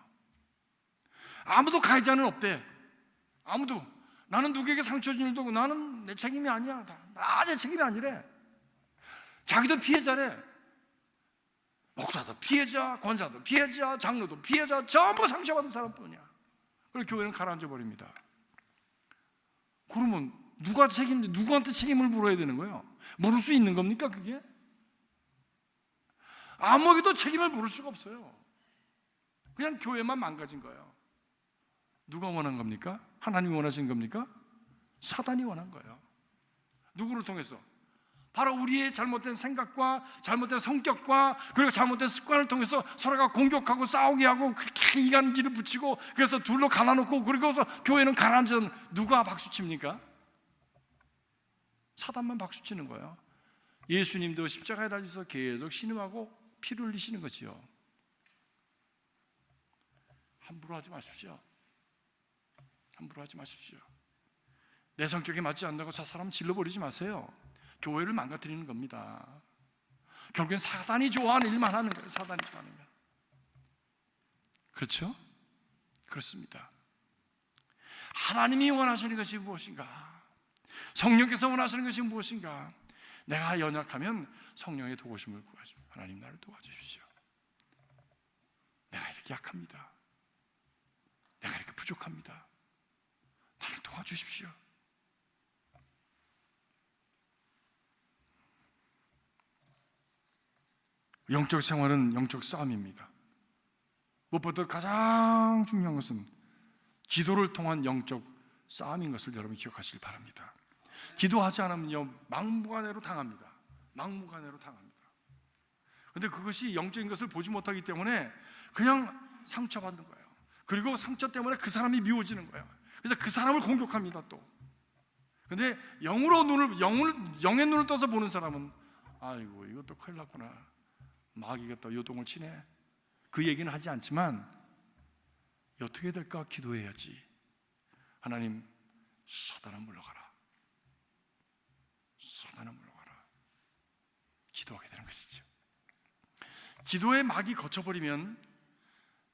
아무도 가해자는 없대. 아무도. 나는 누구에게 상처 준 일도 없고 나는 내 책임이 아니야. 내 책임이 아니래. 자기도 피해자래. 목사도 피해자, 권사도 피해자, 장로도 피해자, 전부 상처받은 사람뿐이야. 그리고 교회는 가라앉아 버립니다. 그러면 누구한테 책임을 물어야 되는 거예요? 물을 수 있는 겁니까 그게? 아무에게도 책임을 물을 수가 없어요. 그냥 교회만 망가진 거예요. 누가 원한 겁니까? 하나님이 원하신 겁니까? 사단이 원한 거예요. 누구를 통해서? 바로 우리의 잘못된 생각과 잘못된 성격과 그리고 잘못된 습관을 통해서 서로가 공격하고 싸우게 하고 그렇게 이간질을 붙이고, 그래서 둘로 갈라놓고, 그리고서 교회는 가라앉은, 누가 박수칩니까? 사단만 박수치는 거예요. 예수님도 십자가에 달려서 계속 신음하고 피를 흘리시는 거지요. 함부로 하지 마십시오. 함부로 하지 마십시오. 내 성격에 맞지 않는다고 저 사람 질러버리지 마세요. 교회를 망가뜨리는 겁니다. 결국엔 사단이 좋아하는 일만 하는 거예요. 사단이 좋아하는 거. 그렇죠? 그렇습니다. 하나님이 원하시는 것이 무엇인가? 성령께서 원하시는 것이 무엇인가? 내가 연약하면 성령의 도우심을 구하십니다. 하나님, 나를 도와주십시오. 내가 이렇게 약합니다. 내가 이렇게 부족합니다. 나를 도와주십시오. 영적 생활은 영적 싸움입니다. 무엇보다 가장 중요한 것은 기도를 통한 영적 싸움인 것을 여러분 기억하시길 바랍니다. 기도하지 않으면요, 막무가내로 당합니다. 막무가내로 당합니다. 그런데 그것이 영적인 것을 보지 못하기 때문에 그냥 상처받는 거예요. 그리고 상처 때문에 그 사람이 미워지는 거예요. 그래서 그 사람을 공격합니다. 또 근데 영의 눈을 떠서 보는 사람은 아이고, 이것도 큰일 났구나, 마귀가 또 요동을 치네, 그 얘기는 하지 않지만 어떻게 될까 기도해야지. 하나님, 사단아 물러가라, 사단아 물러가라, 기도하게 되는 것이죠. 기도의 막이 거쳐버리면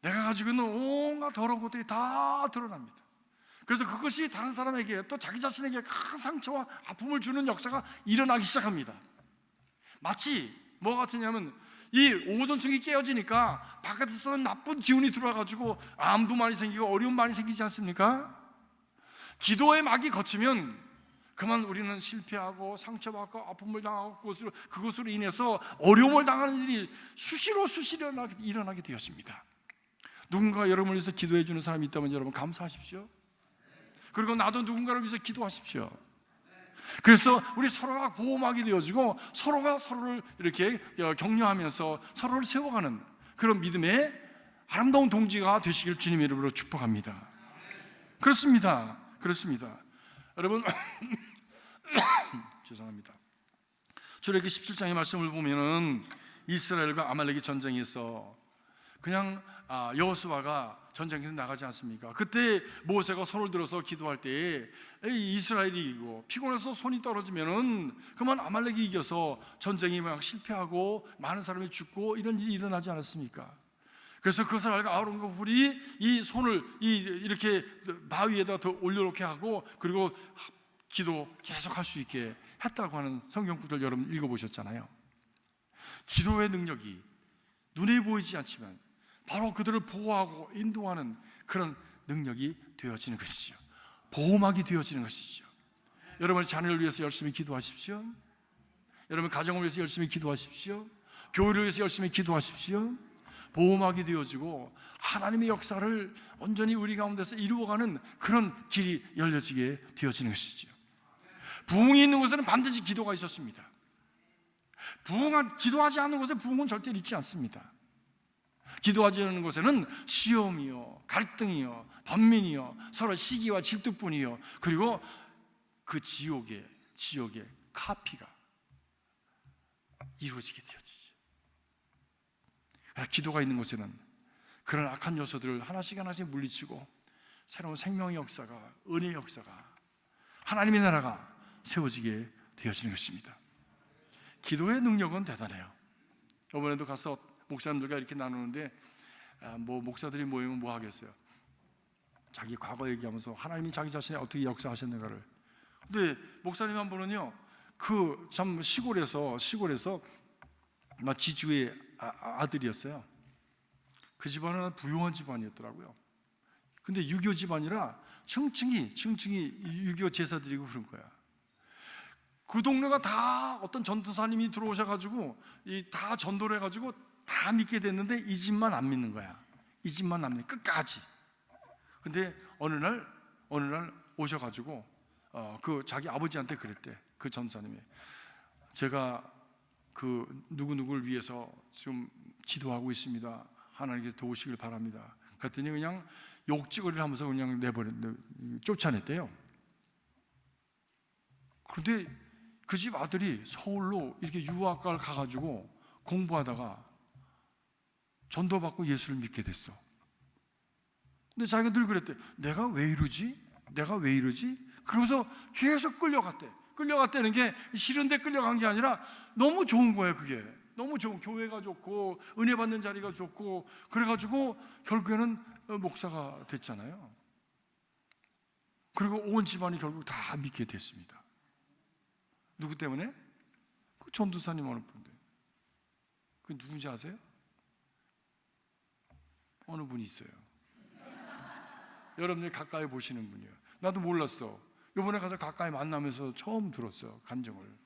내가 가지고 있는 온갖 더러운 것들이 다 드러납니다. 그래서 그것이 다른 사람에게, 또 자기 자신에게 큰 상처와 아픔을 주는 역사가 일어나기 시작합니다. 마치 뭐 같으냐면, 이 오존층이 깨어지니까 바깥에서 나쁜 기운이 들어와가지고 암도 많이 생기고 어려움 많이 생기지 않습니까? 기도의 막이 거치면 그만 우리는 실패하고 상처받고 아픔을 당하고 그것으로 인해서 어려움을 당하는 일이 수시로 일어나게 되었습니다. 누군가 여러분을 위해서 기도해 주는 사람이 있다면 여러분 감사하십시오. 그리고 나도 누군가를 위해서 기도하십시오. 그래서 우리 서로가 보호막이 되어지고 서로가 서로를 이렇게 격려하면서 서로를 세워가는 그런 믿음의 아름다운 동지가 되시길 주님의 이름으로 축복합니다. 그렇습니다. 여러분 죄송합니다. 출애굽기 17장의 말씀을 보면은 이스라엘과 아말렉의 전쟁에서 그냥 여호수아가 전쟁에 나가지 않습니까? 그때 모세가 손을 들어서 기도할 때에 이스라엘이 이기고 피곤해서 손이 떨어지면은 그만 아말렉이 이겨서 전쟁이 막 실패하고 많은 사람이 죽고 이런 일이 일어나지 않았습니까? 그래서 그것을 알고 아론과 훌이 이 손을 이렇게 바위에다 더 올려놓게 하고 그리고 기도 계속 할 수 있게 했다고 하는 성경 구절 여러분 읽어보셨잖아요. 기도의 능력이 눈에 보이지 않지만 바로 그들을 보호하고 인도하는 그런 능력이 되어지는 것이죠. 보호막이 되어지는 것이죠. 여러분의 자녀를 위해서 열심히 기도하십시오. 여러분 가정을 위해서 열심히 기도하십시오. 교회를 위해서 열심히 기도하십시오. 보호막이 되어지고 하나님의 역사를 온전히 우리 가운데서 이루어가는 그런 길이 열려지게 되어지는 것이죠. 부흥이 있는 곳에는 반드시 기도가 있었습니다. 기도하지 않는 곳에 부흥은 절대 있지 않습니다. 기도하지 않는 곳에는 시험이요, 갈등이요, 번민이요, 서로 시기와 질투뿐이요, 그리고 그 지옥의 카피가 이루어지게 되어지죠. 기도가 있는 곳에는 그런 악한 요소들을 하나씩 물리치고 새로운 생명의 역사가, 은혜의 역사가, 하나님의 나라가 세워지게 되어지는 것입니다. 기도의 능력은 대단해요. 이번에도 가서 목사님들과 이렇게 나누는데 목사들이 모이면 뭐 하겠어요? 자기 과거 얘기하면서 하나님이 자기 자신에 어떻게 역사하셨는가를. 근데 목사님 한 분은요, 그 참 시골에서 지주의 아들이었어요. 그 집안은 부유한 집안이었더라고요. 근데 유교 집안이라 층층이 유교 제사 드리고 그런 거야. 그 동네가 다 어떤 전도사님이 들어오셔가지고 다 전도를 해가지고 다 믿게 됐는데 이 집만 안 믿는 거야. 이 집만 안 믿는 끝까지. 근데 어느 날 오셔가지고 그 자기 아버지한테 그랬대. 그 전도사님이, 제가 그 누구누구를 위해서 지금 기도하고 있습니다. 하나님께서 도우시길 바랍니다. 그랬더니 그냥 욕지거리를 하면서 그냥 쫓아냈대요. 그런데 그 집 아들이 서울로 이렇게 유학을 가가지고 공부하다가 전도받고 예수를 믿게 됐어. 근데 자기가 늘 그랬대. 내가 왜 이러지? 그러면서 계속 끌려갔다는 게 싫은데 끌려간 게 아니라 너무 좋은 거예요. 그게 너무 좋은, 교회가 좋고 은혜 받는 자리가 좋고 그래가지고 결국에는 목사가 됐잖아요. 그리고 온 집안이 결국 다 믿게 됐습니다. 누구 때문에? 그 전도사님 어느 분인데. 그 누군지 아세요? 어느 분이 있어요. 여러분들이 가까이 보시는 분이에요. 나도 몰랐어. 이번에 가서 가까이 만나면서 처음 들었어요. 간증을.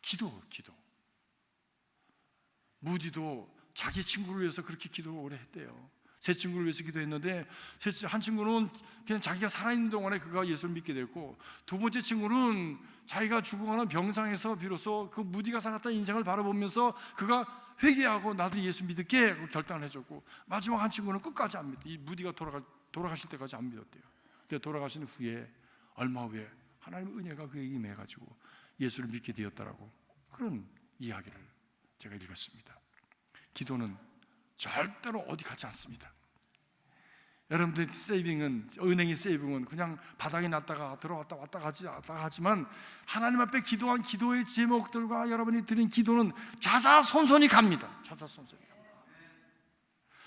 기도. 무디도 자기 친구를 위해서 그렇게 기도를 오래 했대요. 세 친구를 위해서 기도했는데, 한 친구는 그냥 자기가 살아있는 동안에 그가 예수를 믿게 됐고, 두 번째 친구는 자기가 죽어가는 병상에서 비로소 그 무디가 살았던 인생을 바라보면서 그가 회개하고 나도 예수 믿을게 결단을 해줬고, 마지막 한 친구는 끝까지 안 믿어. 이 무디가 돌아가실 때까지 안 믿었대요. 근데 돌아가신 후에, 얼마 후에 하나님의 은혜가 그에게 임해가지고 예수를 믿게 되었다라고, 그런 이야기를 제가 읽었습니다. 기도는 절대로 어디 가지 않습니다. 여러분들 은행의 세이빙은 그냥 바닥에 놨다가 들어왔다 왔다 하지만, 하나님 앞에 기도한 기도의 제목들과 여러분이 드린 기도는 자자손손이 갑니다.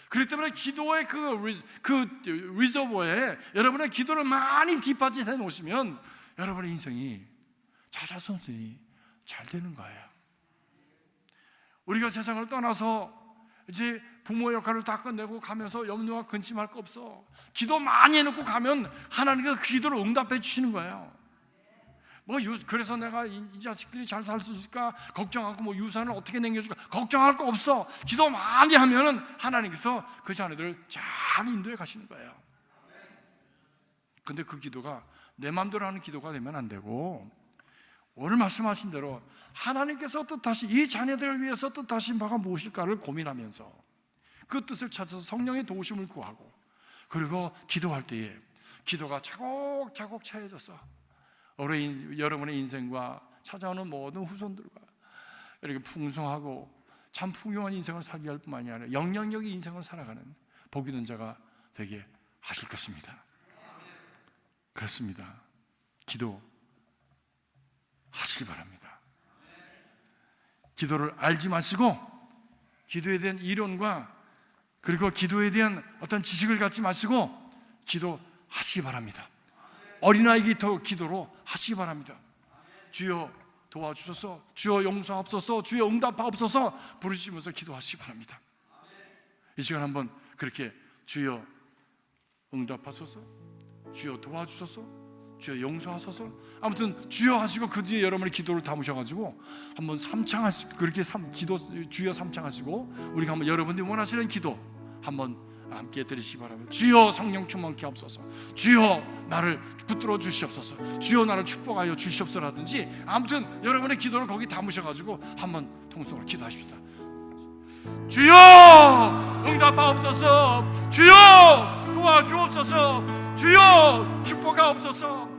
그렇기 때문에 기도의 그 리저버에 여러분의 기도를 많이 뒷받침해 놓으시면 여러분의 인생이 자자손손이 잘 되는 거예요. 우리가 세상을 떠나서 이제 부모 역할을 다 끝내고 가면서 염려와 근심할 거 없어. 기도 많이 해놓고 가면 하나님께서 그 기도를 응답해 주시는 거예요. 그래서 내가 이 자식들이 잘 살 수 있을까 걱정하고, 유산을 어떻게 남겨줄까 걱정할 거 없어. 기도 많이 하면은 하나님께서 그 자녀들을 잘 인도해 가시는 거예요. 근데 그 기도가 내 마음대로 하는 기도가 되면 안 되고, 오늘 말씀하신 대로 하나님께서 뜻하신 이 자녀들을 위해서 뜻하신 바가 무엇일까를 고민하면서 그 뜻을 찾아서 성령의 도우심을 구하고, 그리고 기도할 때에 기도가 차곡차곡 차여져서 여러분의 인생과 찾아오는 모든 후손들과 이렇게 풍성하고 참 풍요한 인생을 살게 할 뿐만이 아니라 영향력의 인생을 살아가는 복이 있는 자가 되게 하실 것입니다. 그렇습니다. 기도 하시기 바랍니다. 기도를 알지 마시고, 기도에 대한 이론과 그리고 기도에 대한 어떤 지식을 갖지 마시고 기도하시기 바랍니다. 어린아이부터 기도로 하시기 바랍니다. 주여 도와주소서, 주여 용서하옵소서, 주여 응답하옵소서 부르시면서 기도하시기 바랍니다. 이 시간 한번 그렇게 주여 응답하소서, 주여 도와주소서, 주여 용서하소서, 아무튼 주여 하시고 그 뒤에 여러분의 기도를 담으셔가지고 한번 그렇게 주여 삼창하시고 우리가 한번 여러분들이 원하시는 기도 한번 함께 드리시기 바랍니다. 주여 성령 충만케 하옵소서, 주여 나를 붙들어 주시옵소서, 주여 나를 축복하여 주시옵소서라든지, 아무튼 여러분의 기도를 거기 담으셔가지고 한번 통성으로 기도하십시다. 주여 응답하옵소서, 주여 도와주옵소서, 주여 축복하옵소서.